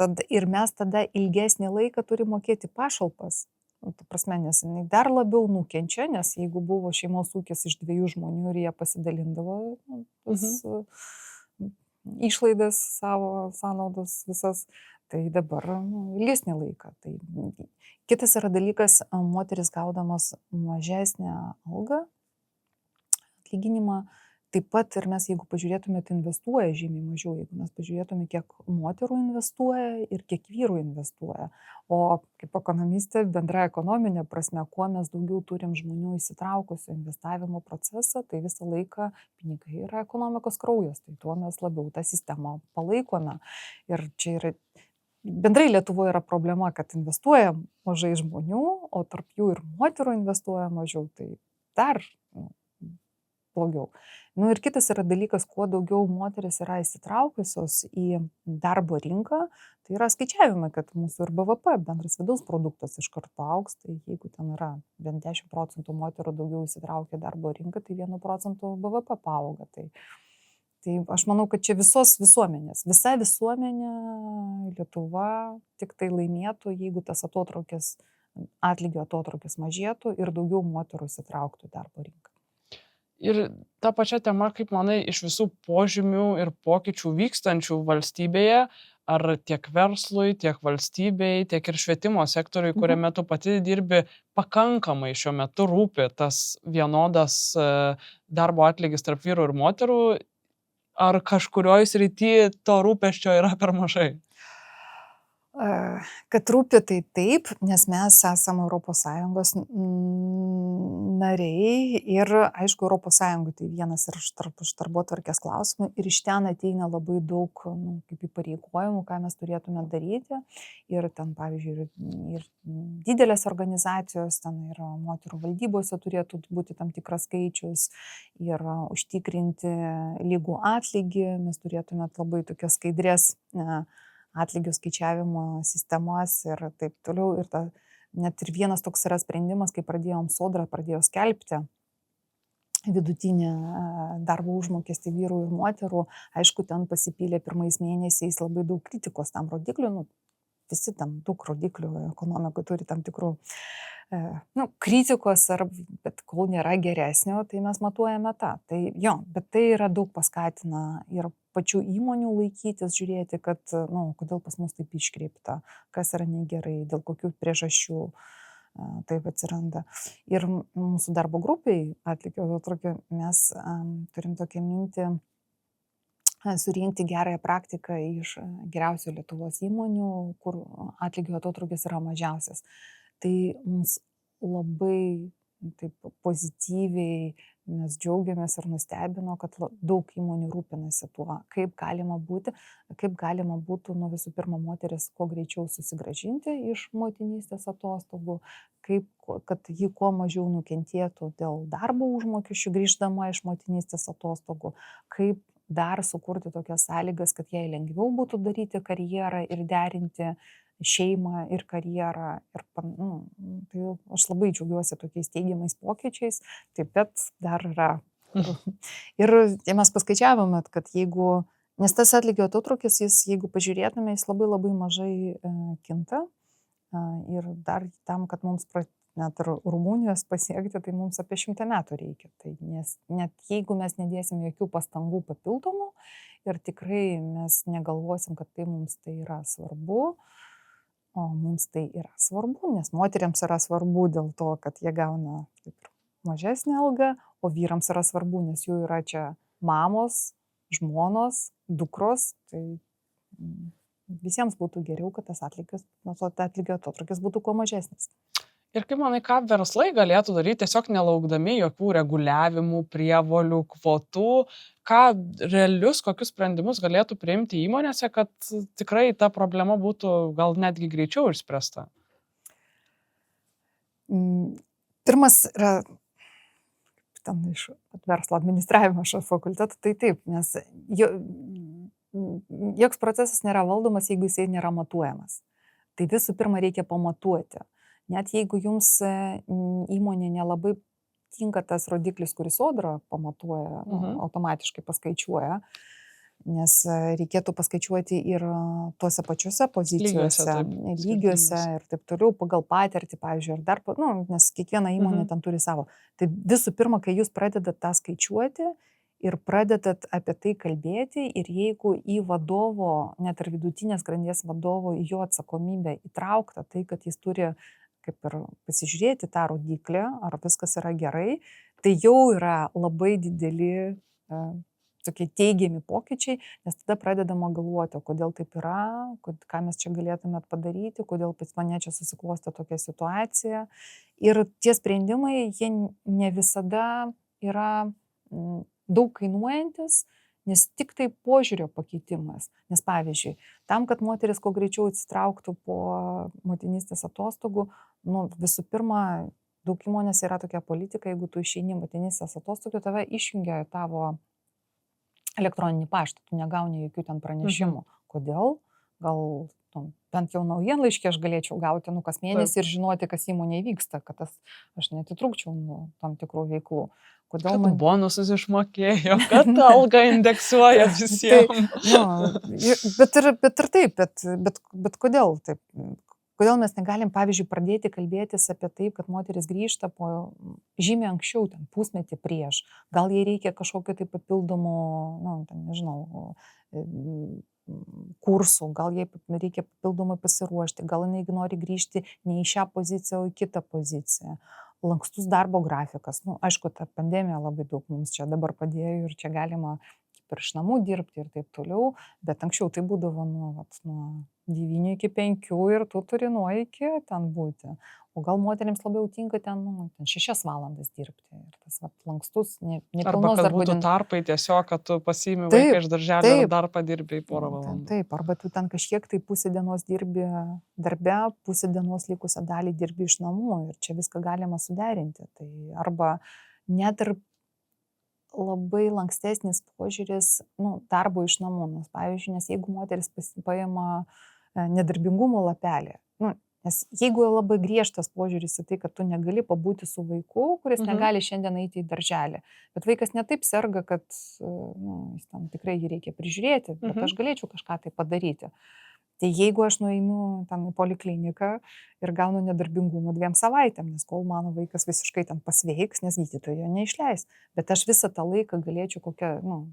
S2: mes tada ilgesnį laiką turime mokėti pašalpas. Nes jinai dar labiau nukenčia, nes jeigu buvo šeimos ūkis iš 2 žmonių ir jie pasidalindavo išlaidas savo sąnaudas visas, tai dabar ilgesnį laiką. Tai kitas yra dalykas, moteris gaudamos mažesnę algą, atlyginimą, Taip pat ir mes, jeigu pažiūrėtumėt, investuoja žymiai mažiau, jeigu mes pažiūrėtume, kiek moterų investuoja ir kiek vyrų investuoja. O kaip ekonomistė, bendra ekonominė prasme, kuo mes daugiau turim žmonių įsitraukusių investavimo procesą, tai visą laiką pinigai yra ekonomikos kraujas, tai tuo mes labiau tą sistemą palaikome. Ir čia yra, bendrai Lietuvoje yra problema, kad investuoja mažai žmonių, o tarp jų ir moterų investuoja mažiau, tai dar blogiau. Ir kitas yra dalykas, kuo daugiau moteris yra įsitraukusios į darbo rinką, tai yra skaičiavimai, kad mūsų ir BVP, bendras vidaus produktas iš karto augs, tai jeigu ten yra bent 10% moterų daugiau įsitraukia į darbo rinką, tai 1% BVP paauga. Tai aš manau, kad čia visos visuomenės, visa visuomenė Lietuva tik tai laimėtų, jeigu tas atlygio atotrukis mažėtų ir daugiau moterų įsitrauktų į darbo rinką.
S1: Ir ta pačia tema, kaip manai, iš visų požymių ir pokyčių vykstančių valstybėje, ar tiek verslui, tiek valstybei, tiek ir švietimo sektoriui, kuriame tu pati dirbi, pakankamai šiuo metu rūpi tas vienodas darbo atlygis tarp vyrų ir moterų, ar kažkurioje srityje to rūpesčio yra per mažai?
S2: Kad rūpi, tai taip, nes mes esame ES nariai ir, aišku, ES tai vienas iš darbotvarkės klausimų ir iš ten ateina labai daug kaip įpareigojimų, ką mes turėtume daryti. Ir ten, pavyzdžiui, ir didelės organizacijos, ten ir moterų valdybose turėtų būti tam tikras skaičius ir užtikrinti lygų atlygį. Mes turėtume labai tokias skaidrės atlygio skaičiavimo sistemas ir taip toliau. Ir net ir vienas toks yra sprendimas, kai Sodra pradėjo skelbti vidutinį darbo užmokestį vyrų ir moterų. Aišku, ten pasipylė pirmais mėnesiais labai daug kritikos tam rodikliu. Visi tam daug rodiklių ekonomikoje turi tam tikrų kritikos, bet kol nėra geresnio, tai mes matuojame tą. Tai jo, bet tai yra daug paskatina ir pačių įmonių laikytis, žiūrėti, kad, kodėl pas mus taip iškreipta, kas yra negerai, dėl kokių priežasčių taip atsiranda. Ir mūsų darbo grupiai atlygio atotrukio mes turim tokią mintį surinkti gerąją praktiką iš geriausių Lietuvos įmonių, kur atlygio atotrukis yra mažiausias. Tai mums labai taip pozityviai mes džiaugiamės ir nustebino, kad daug įmonių rūpinasi tuo, kaip galima būtų visų pirma moteris kuo greičiau susigrąžinti iš motinystės atostogų, kad ji kuo mažiau nukentėtų dėl darbo užmokesčių grįždama iš motinystės atostogų, kaip dar sukurti tokias sąlygas, kad jai lengviau būtų daryti karjerą ir derinti šeimą ir karjerą. Tai aš labai džiaugiuosi tokiais teigiamais pokyčiais, taip pat dar yra. Ir mes paskaičiavome, kad nes tas atlygio atotrukis, jeigu pažiūrėtume, jis labai labai mažai kinta. Ir dar tam, kad mums net ir Rumunijos pasiekti, tai mums apie 100 metų reikia. Tai nes net jeigu mes nedėsim jokių pastangų papildomų ir tikrai mes negalvosim, kad mums tai yra svarbu, o mums tai yra svarbu, nes moteriams yra svarbu dėl to, kad jie gauna mažesnį algą, o vyrams yra svarbu, nes jų yra čia mamos, žmonos, dukros. Tai visiems būtų geriau, kad tas atlygio atotrukis būtų kuo mažesnis.
S1: Ir kaip manai, ką verslai galėtų daryti, tiesiog nelaukdami jokių reguliavimų, prievolių, kvotų, kokius sprendimus galėtų priimti įmonėse, kad tikrai ta problema būtų gal netgi greičiau išspręsta?
S2: Pirmas yra ten iš verslo administravimo fakulteto, tai taip, nes joks procesas nėra valdomas, jeigu jisai nėra matuojamas. Tai visų pirma reikia pamatuoti. Net jeigu jums įmonė nelabai tinka tas rodiklis, kuris Sodra pamatuoja, automatiškai paskaičiuoja, nes reikėtų paskaičiuoti ir tuose pačiuose pozicijose, lygiuose ir taip toliau, pagal patirtį, pavyzdžiui, ar dar, nes kiekviena įmonė ten turi savo. Tai visų pirma, kai jūs pradedat tą skaičiuoti ir pradedat apie tai kalbėti, ir jeigu į vadovo, net ir vidutinės grandies vadovo, į jo atsakomybę įtraukta tai, kad jis turi kaip ir pasižiūrėti tą rodiklį, ar viskas yra gerai, tai jau yra labai dideli tokie teigiami pokyčiai, nes tada pradedama galvoti, o kodėl taip yra, ką mes čia galėtume padaryti, kodėl pas mane čia susiklostė tokia situacija. Ir tie sprendimai, jie ne visada yra daug kainuojantis, nes tik tai požiūrio pakeitimas. Nes pavyzdžiui, tam, kad moteris kuo greičiau atsitrauktų po motinystės atostogų, visų pirma, daug įmonės yra tokia politika, jeigu tu išeini motinystės atostogų, tave išjungia tavo elektroninį paštą, tu negauni jokių ten pranešimų. Kodėl? Gal bent jau naujienlaiškį aš galėčiau gauti kas mėnesį ir žinoti, kas įmonėje vyksta, kad aš netitrūkčiau nuo tam tikrų veiklų.
S1: Kodėl man bonusus išmokėjo, kad algą indeksuoja visiems.
S2: Bet kodėl taip? Kodėl mes negalim, pavyzdžiui, pradėti kalbėtis apie tai, kad moteris grįžta po žymiai anksčiau, pusmetį prieš. Gal jai reikia kažkokio tai papildomų, nežinau, kursų, gal jai reikia papildomai pasiruošti, gal jinai nori grįžti ne į šią poziciją, o į kitą poziciją. Lankstus darbo grafikas. Aišku, ta pandemija labai daug mums čia dabar padėjo ir čia galima ir iš namų dirbti ir taip toliau, bet anksčiau tai būdavo nuo 9 iki 5 ir tu turi nuo iki ten būti. O gal moterims labiau tinka ten 6 valandas dirbti. Ir tas lankstus, nepilnos
S1: darbo dienos. Arba kad būtų tarpai tiesiog, kad tu pasiimi vaiką iš darželio ir dar padirbi porą valandų.
S2: Taip, arba tu ten kažkiek tai pusę dienos dirbi darbe, pusę dienos likusią dalį dirbi iš namų ir čia viską galima suderinti. Tai arba net ir labai lankstesnis požiūris darbo iš namų. Pavyzdžiui, nes jeigu moteris paima nedarbingumo lapelį, nes jeigu labai griežtas požiūris į tai, kad tu negali pabūti su vaiku, kuris negali šiandien eiti į darželį, bet vaikas netaip serga, kad jis tam tikrai jį reikia prižiūrėti, bet aš galėčiau kažką tai padaryti. Tai jeigu aš nueinu ten į polikliniką ir gaunu nedarbingumą 2 savaitėm, nes kol mano vaikas visiškai ten pasveiks, nes gydytojo neišleis, bet aš visą tą laiką galėčiau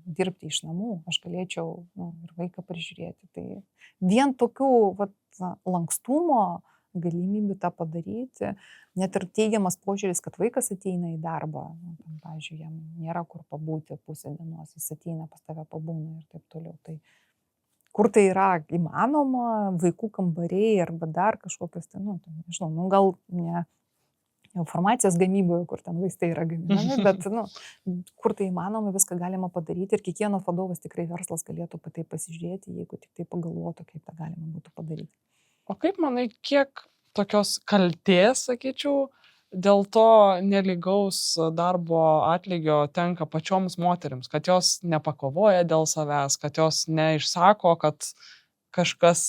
S2: dirbti iš namų, aš galėčiau ir vaiką prižiūrėti. Tai vien tokių lankstumo galimybių tą padaryti, net ir teigiamas požiūris, kad vaikas ateina į darbą, pavyzdžiui, jam nėra kur pabūti pusę dienos, jis ateina pas tave pabūna ir taip toliau. Tai kur tai yra įmanoma, vaikų kambariai arba dar kažkokios, nežinau, gal ne informacijos gamyboje, kur ten vaistai yra gaminami, bet kur tai įmanoma, viską galima padaryti ir kiekvienas vadovas tikrai verslas galėtų tai pasižiūrėti, jeigu tik tai pagalvotų, kaip tą galima būtų padaryti.
S1: O kaip manai, kiek tokios kaltės, sakyčiau, dėl to nelygaus darbo atlygio tenka pačioms moterims, kad jos nepakovoja dėl savęs, kad jos neišsako, kad kažkas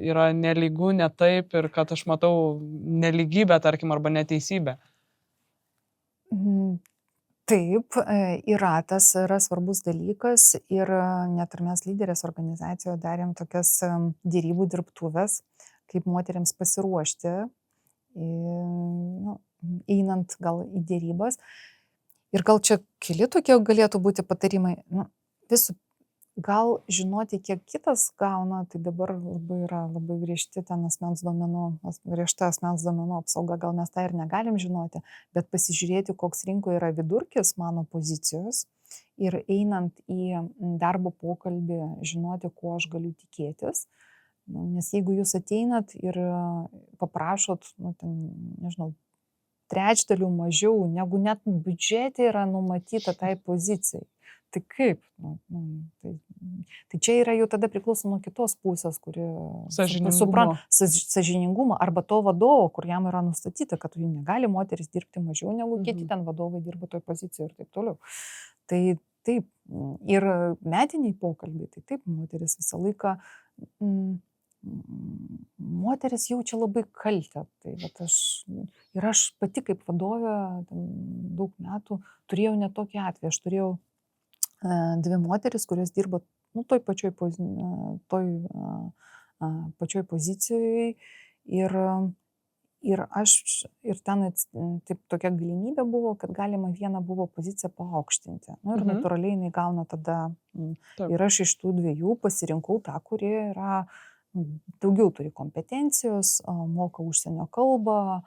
S1: yra nelygu, ne taip ir kad aš matau nelygybę, tarkim, arba neteisybę?
S2: Taip, tas yra svarbus dalykas ir net ir mes lyderės organizacijoje darėm tokias dėrybų dirbtuves, kaip moteriams pasiruošti, einant gal į dėrybas. Ir gal čia keli tokie galėtų būti patarimai. Visų, gal žinoti, kiek kitas gauna, tai dabar labai griežta asmens duomenų apsauga, gal mes tą ir negalim žinoti, bet pasižiūrėti, koks rinkoje yra vidurkis mano pozicijos ir einant į darbo pokalbį, žinoti, ko aš galiu tikėtis. Nes jeigu jūs ateinat ir paprašot, nežinau, trečdalių mažiau, negu net biudžete yra numatyta tai pozicijai, tai kaip? Tai čia yra jau tada priklauso nuo kitos pusės, kuri sąžiningumo arba to vadovo, kur jam yra nustatyta, kad negali moteris dirbti mažiau, negu kiti ten vadovai dirba toj pozicijoje ir taip toliau. Tai taip, ir metiniai pokalbiai, tai taip, moteris visą laiką moteris jaučia labai kaltę. Tai aš pati kaip vadovė daug metų turėjau net tokį atvejį. Aš turėjau 2 moteris, kurios dirbo toj pačioj pozicijoje ir ten taip tokia galimybė buvo, kad galima vieną buvo poziciją paaukštinti. Ir natūraliai jinai gauna tada. Ir aš iš tų 2 pasirinkau tą, kuri yra daugiau turi kompetencijos, moka užsienio kalbą,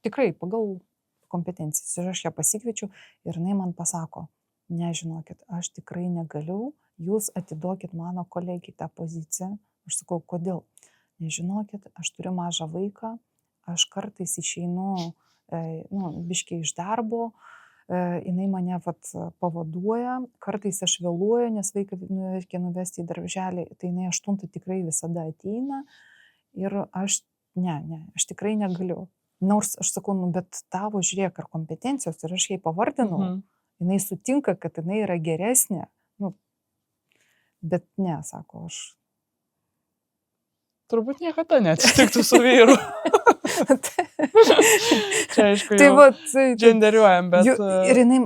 S2: tikrai pagal kompetencijas. Ir aš ją pasikviečiu ir jinai man pasako, nežinokit, aš tikrai negaliu, jūs atiduokit mano kolegijai tą poziciją. Aš sakau, kodėl? Nežinokit, aš turiu mažą vaiką, aš kartais išeinu, biškiai iš darbo, jinai mane pavaduoja, kartais aš vėluoju, nes vaiką reikia nuvesti į darželį, tai jinai 8 tikrai visada ateina ir aš tikrai negaliu. Nors aš sakau, bet tavo žiūrėk ar kompetencijos ir aš jai pavardinau, jinai sutinka, kad jinai yra geresnė, bet ne, sako, aš.
S1: Turbūt niekada neatsitiktų su vyru. Čia, aišku, genderiuojam, bet...
S2: Ir jinai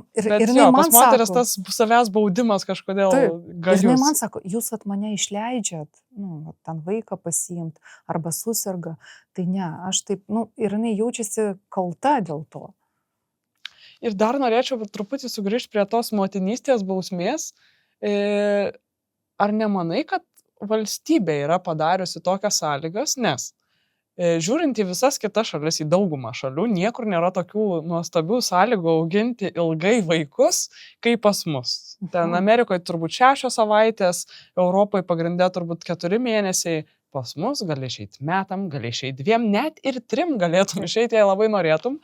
S2: man
S1: pas moteris tas savęs baudimas kažkodėl gajus.
S2: Ir jinai man sako, jūs mane išleidžiat, ten vaiką pasiimt, arba susirga, tai ne, aš taip, ir jinai jaučiasi kalta dėl to.
S1: Ir dar norėčiau truputį sugrįžti prie tos motinystės bausmės. Ar nemanai, kad valstybė yra padariusi tokias sąlygas, nes žiūrint į visas kitas šalis, į daugumą šalių, niekur nėra tokių nuostabių sąlygų auginti ilgai vaikus, kaip pas mus. Ten Amerikoje turbūt 6 savaitės, Europoje pagrindė turbūt 4 mėnesiai, pas mus gali išeiti metam, gali išeiti 2, net ir 3 galėtum išeiti, jei labai norėtum.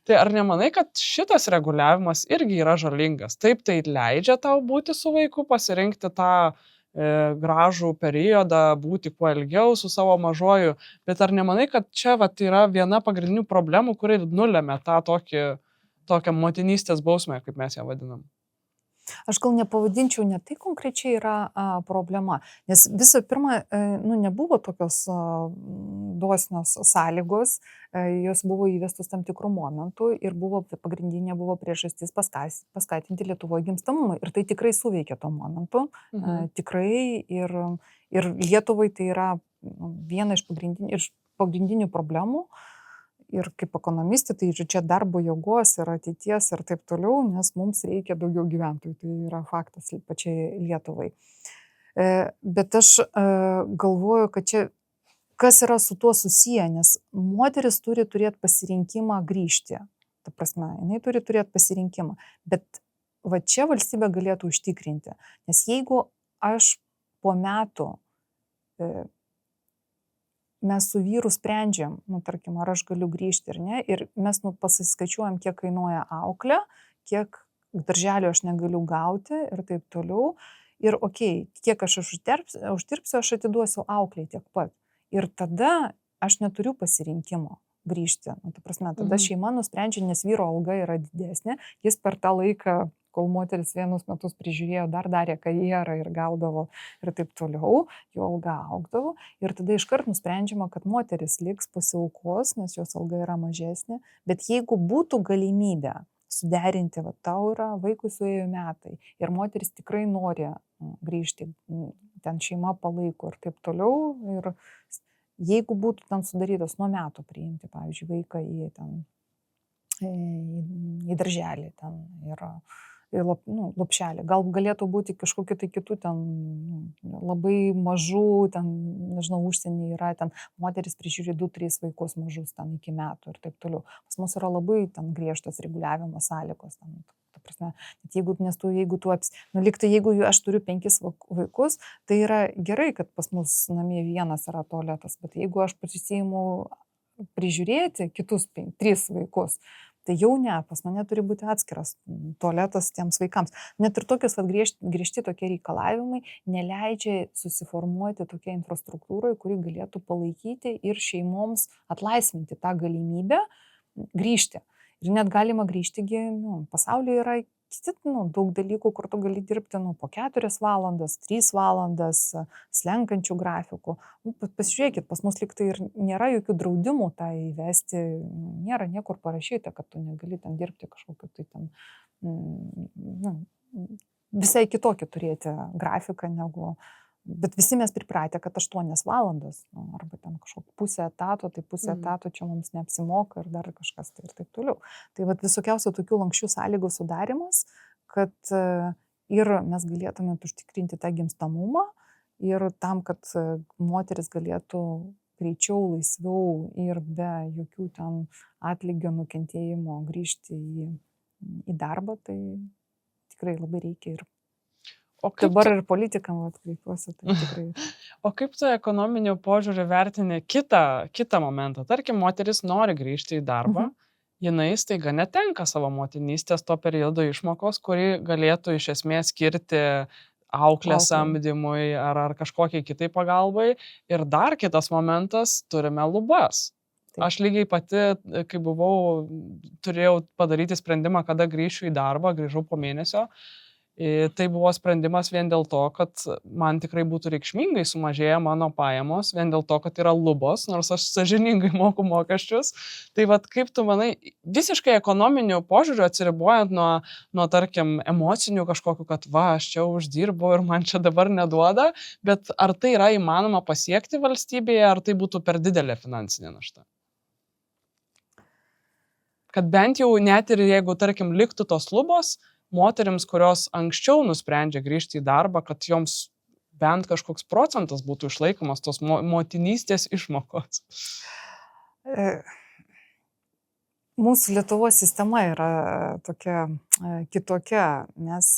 S1: Tai ar nemanai, kad šitas reguliavimas irgi yra žalingas? Taip, tai leidžia tau būti su vaiku, pasirinkti tą gražų periodą, būti kuo ilgiau su savo mažoju, bet ar nemanai, kad čia yra viena pagrindinių problemų, kuri nulemia tą tokią motinystės bausmę, kaip mes ją vadinam?
S2: Aš gal nepavadinčiau, ne tai konkrečiai yra problema, nes visų pirma, nebuvo tokios dosnios sąlygos, jos buvo įvestos tam tikrų momentų ir pagrindinė buvo priežastis paskatinti Lietuvoje gimstamumą. Ir tai tikrai suveikė tuo momentu, tikrai ir Lietuvai tai yra viena iš pagrindinių problemų. Ir kaip ekonomistė, tai čia darbo jėgos ir ateities ir taip toliau, nes mums reikia daugiau gyventojų. Tai yra faktas pačiai Lietuvai. Bet aš galvoju, kad čia kas yra su tuo susiję, nes moteris turi turėti pasirinkimą grįžti. Ta prasme, jinai turi turėti pasirinkimą. Bet čia valstybė galėtų užtikrinti. Nes jeigu aš po metų mes su vyru sprendžiam, tarkim, ar aš galiu grįžti ar ne, ir mes pasiskaičiuojam, kiek kainuoja auklė, kiek darželio aš negaliu gauti ir taip toliau. Ir kiek aš uždirbsiu, aš atiduosiu auklei tiek pat. Ir tada aš neturiu pasirinkimo grįžti. Ta prasme, tada šeima nusprendžia, nes vyro alga yra didesnė, jis per tą laiką, kol moteris 1 metus prižiūrėjo, dar darė karjerą ir gaudavo ir taip toliau, jo alga augdavo. Ir tada iškart nusprendžiama, kad moteris liks pasiaukos, nes jos alga yra mažesnė. Bet jeigu būtų galimybė suderinti, tau yra vaikui suėjo metai ir moteris tikrai nori grįžti, ten šeima palaiko ir taip toliau. Ir jeigu būtų ten sudarytos nuo metų priimti, pavyzdžiui, vaiką į darželį ten lopšelį. Gal galėtų būti kažkokiu tai kitų ten labai mažų, ten, nežinau, užsienyje yra, ten moteris prižiūri 2-3 vaikus mažus ten iki metų ir taip toliau. Pas mus yra labai ten griežtas reguliavimo sąlygos. Ten, ta prasme, jeigu aš turiu 5 vaikus, tai yra gerai, kad pas mus namie vienas yra tualetas, bet jeigu aš pasisiimu prižiūrėti kitus 3 vaikus, tai jau ne, pas mane turi būti atskiras tualetas tiems vaikams. Net ir tokios griežti tokie reikalavimai neleidžia susiformuoti tokia infrastruktūrai, kuri galėtų palaikyti ir šeimoms atlaisvinti tą galimybę grįžti. Ir net galima grįžti, pasaulyje yra daug dalykų, kur tu gali dirbti po 4 valandas, 3 valandas, slenkančių grafikų. Pasižiūrėkit, pas mus liktai ir nėra jokių draudimų tą įvesti, nėra niekur parašyta, kad tu negali ten dirbti kažkokiu tai ten, visai kitokį turėti grafiką negu, bet visi mes pripratę, kad 8 valandas, arba ten kažkokį pusę etato, tai pusę etato čia mums neapsimoka ir dar kažkas tai ir taip toliau. Tai visokiausių tokių lankščių sąlygų sudarimas, kad ir mes galėtume užtikrinti tą gimstamumą ir tam, kad moteris galėtų greičiau, laisviau ir be jokių ten atlygio nukentėjimo grįžti į darbą, tai tikrai labai reikia ir
S1: O kaip
S2: dabar ir politikam atkreipiuosi, tai tikrai.
S1: O kaip tu ekonominiu požiūriu vertini kitą momentą? Tarkim, moteris nori grįžti į darbą, jinai staiga netenka savo motinystės to periodo išmokos, kuri galėtų iš esmės skirti auklės samdymui ar kažkokiai kitai pagalbai. Ir dar kitas momentas, turime lubas.
S2: Taip.
S1: Aš lygiai pati, kai turėjau padaryti sprendimą, kada grįšiu į darbą, grįžau po mėnesio. Tai buvo sprendimas vien dėl to, kad man tikrai būtų reikšmingai sumažėję mano pajamos, vien dėl to, kad yra lubos, nors aš sąžiningai moku mokesčius. Tai vat kaip tu manai, visiškai ekonominiu požiūriu atsiribojant nuo tarkim, emocinių kažkokiu, kad aš čia uždirbu ir man čia dabar neduoda, bet ar tai yra įmanoma pasiekti valstybėje, ar tai būtų per didelė finansinė našta? Kad bent jau net ir jeigu, tarkim, liktų tos lubos, moterims, kurios anksčiau nusprendžia grįžti į darbą, kad joms bent kažkoks procentas būtų išlaikomas tos motinystės išmokos.
S2: Mūsų Lietuvos sistema yra tokia kitokia, nes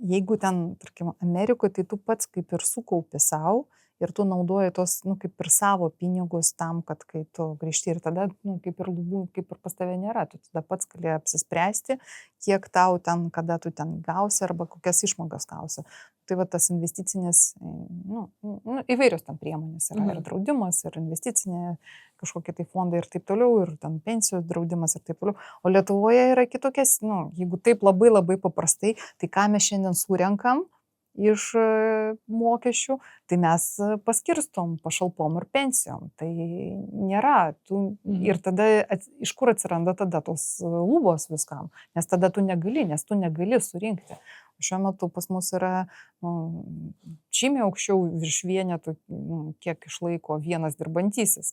S2: jeigu ten, tarkim, Amerikoje, tai tu pats kaip ir sukaupi savo ir tu naudoji tos, kaip ir savo pinigus tam, kad kai tu grįžti ir tada, kaip ir lubų, kaip ir pas tave nėra, tu tada pats gali apsispręsti, kiek tau ten, kada tu ten gausi arba kokias išmokas gausi. Tai va tas investicinis, įvairios tam priemonės yra, ir draudimas, ir investicinė kažkokie tai fondai ir taip toliau, ir ten pensijos draudimas ir taip toliau. O Lietuvoje yra kitokias, jeigu taip labai labai paprastai, tai ką mes šiandien surenkam iš mokesčių, tai mes paskirstom pašalpom ir pensijom. Tai nėra. Ir tada iš kur atsiranda tada tos lubos viskam? Nes tada tu negali surinkti. Šiuo metu pas mus yra žymiai aukščiau virš vienetų, kiek išlaiko vienas dirbantysis.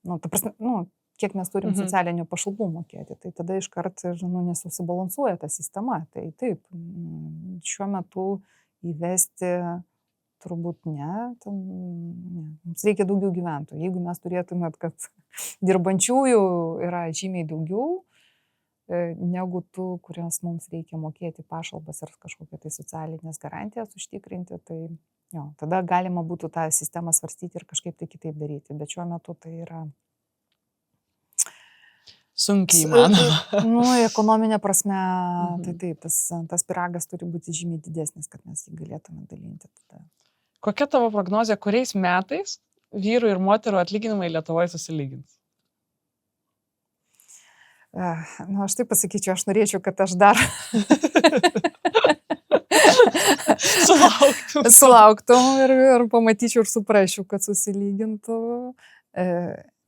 S2: Ta prasme, kiek mes turim socialinių pašalpų mokėti. Tai tada iškart nesusibalansuoja ta sistema. Tai taip, šiuo metu įvesti turbūt ne. Mums reikia daugiau gyventojų. Jeigu mes turėtumėt, kad dirbančiųjų yra žymiai daugiau negu tų, kurios mums reikia mokėti pašalpas ar kažkokią tai socialinės garantijas užtikrinti, tai tada galima būtų tą sistemą svarstyti ir kažkaip tai kitaip daryti. Bet šiuo metu tai yra
S1: sunkiai įmanoma.
S2: Ekonominė prasme, tai taip, tas pyragas turi būti žymiai didesnis, kad mes jį galėtume dalinti. Tada.
S1: Kokia tavo prognozija, kuriais metais vyrų ir moterų atlyginimai Lietuvoje susilygins?
S2: Aš taip pasakyčiau, aš norėčiau, kad aš dar sulauktum ir pamatyčiau ir suprasčiau, kad susilygintų.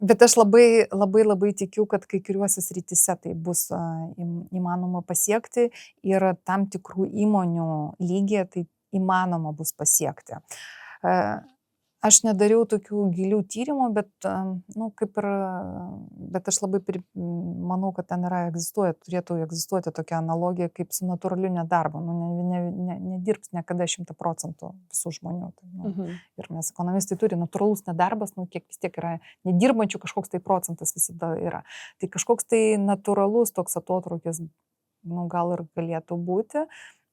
S2: Bet aš labai tikiu, kad kai kuriuose srityse tai bus įmanoma pasiekti ir tam tikrų įmonių lygyje tai įmanoma bus pasiekti. Aš nedariau tokių gilių tyrimų, bet aš labai manau, kad ten turėtų egzistuoti tokia analogija kaip su natūraliu nedarbu. Nedirbs niekada 100% visų žmonių. Ir mes ekonomistai turi natūralus nedarbas, kiek vis tiek yra nedirbančių, kažkoks tai procentas visada yra. Tai kažkoks tai natūralus toks atotrūkis gal ir galėtų būti.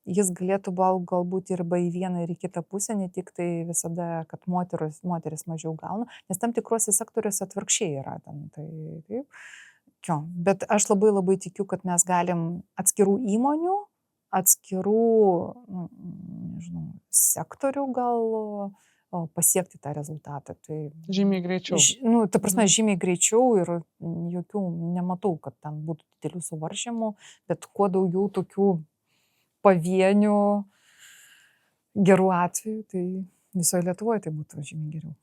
S2: Jis galėtų galbūt ir į vieną ir į kitą pusę, ne tik tai visada, kad moteris mažiau gauna, nes tam tikrose sektoriuose atvirkščiai yra. Bet aš labai tikiu, kad mes galim atskirų įmonių, atskirų sektorių gal pasiekti tą rezultatą. Tai,
S1: žymiai greičiau.
S2: Ta prasme, žymiai greičiau ir jokių nematau, kad ten būtų didelių suvaržymų, bet kuo daugiau tokių pavienių gerų atvejų, tai visoje Lietuvoje tai būtų žymiai geriau.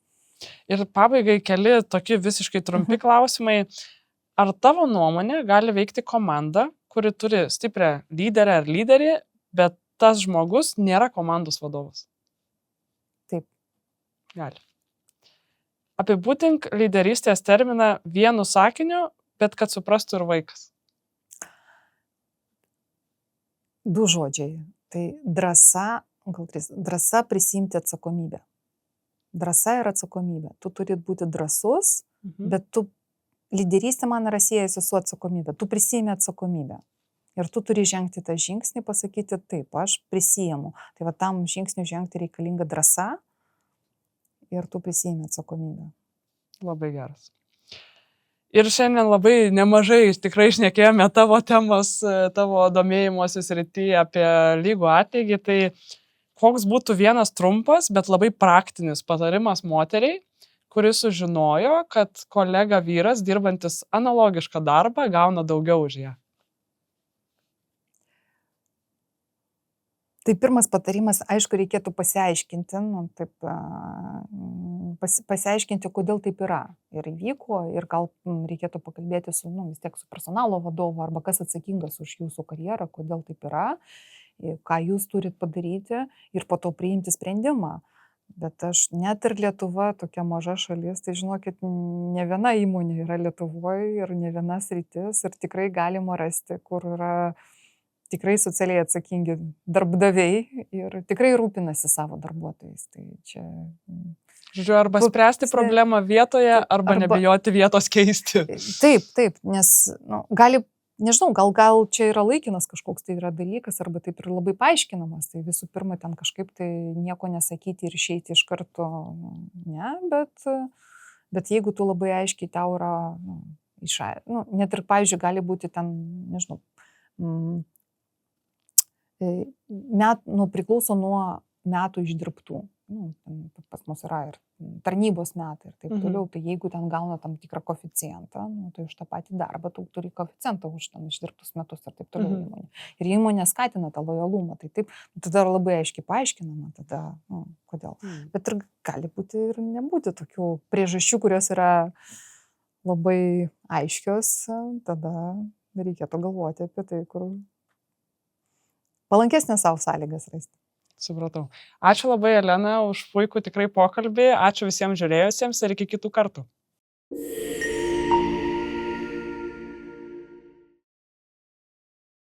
S1: Ir pabaigai keli tokie visiškai trumpi klausimai. Ar tavo nuomonė gali veikti komanda, kuri turi stiprią lyderę ar lyderį, bet tas žmogus nėra komandos vadovas?
S2: Taip.
S1: Gali. Apibūdink lyderystės terminą vienu sakiniu, bet kad suprastų ir vaikas.
S2: 2 žodžiai. Tai drąsa prisiimti atsakomybę. Drąsa ir atsakomybė. Tu turi būti drąsus, bet lyderystė man yra siejasi su atsakomybė. Tu prisiimi atsakomybę. Ir tu turi žengti tą žingsnį, pasakyti taip, aš prisiimu. Tai va tam žingsniui žengti reikalinga drąsa ir tu prisiimi atsakomybę.
S1: Labai geras. Ir šiandien labai nemažai tikrai šnekėjome tavo temos, tavo domėjimosi srityje apie lygų atlygį. Tai koks būtų vienas trumpas, bet labai praktinis patarimas moteriai, kuris sužinojo, kad kolega vyras, dirbantis analogišką darbą, gauna daugiau už ją?
S2: Tai pirmas patarimas, aišku, reikėtų pasiaiškinti, pasiaiškinti, kodėl taip yra ir įvyko, ir gal reikėtų pakalbėti vis tiek su personalo vadovu arba kas atsakingas už jūsų karjerą, kodėl taip yra, ką jūs turit padaryti ir po to priimti sprendimą. Bet net ir Lietuva, tokia maža šalis, tai žinokit, ne viena įmonė yra Lietuvoje ir ne viena sritis ir tikrai galima rasti, kur yra tikrai socialiai atsakingi darbdaviai ir tikrai rūpinasi savo darbuotojais. Tai čia...
S1: Žodžiu, arba spręsti problemą vietoje, arba nebijoti vietos keisti.
S2: Taip, nes gali, nežinau, gal čia yra laikinas kažkoks tai yra dalykas, arba taip ir labai paaiškinamas. Tai visų pirma, ten kažkaip tai nieko nesakyti ir išeiti iš karto, ne, bet jeigu tu labai aiškiai tau yra, net ir, pavyzdžiui, gali būti ten, nežinau, priklauso nuo metų išdirbtų. Pas mus yra ir tarnybos metai ir taip toliau. Tai jeigu ten gauna tam tikrą koeficientą, tai už tą patį darbą tu turi koeficientą už tam išdirbtus metus ir taip toliau įmonė. Ir įmonė skatina tą lojalumą. Tai taip, tada labai aiškiai paaiškinama, tada, kodėl. Bet ir gali būti ir nebūti tokių priežasčių, kurios yra labai aiškios, tada reikėtų galvoti apie tai, kur palankesnės savo sąlygas rasti.
S1: Supratau. Ačiū labai, Elena, už puikų tikrai pokalbį. Ačiū visiems žiūrėjusiems ir iki kitų kartų.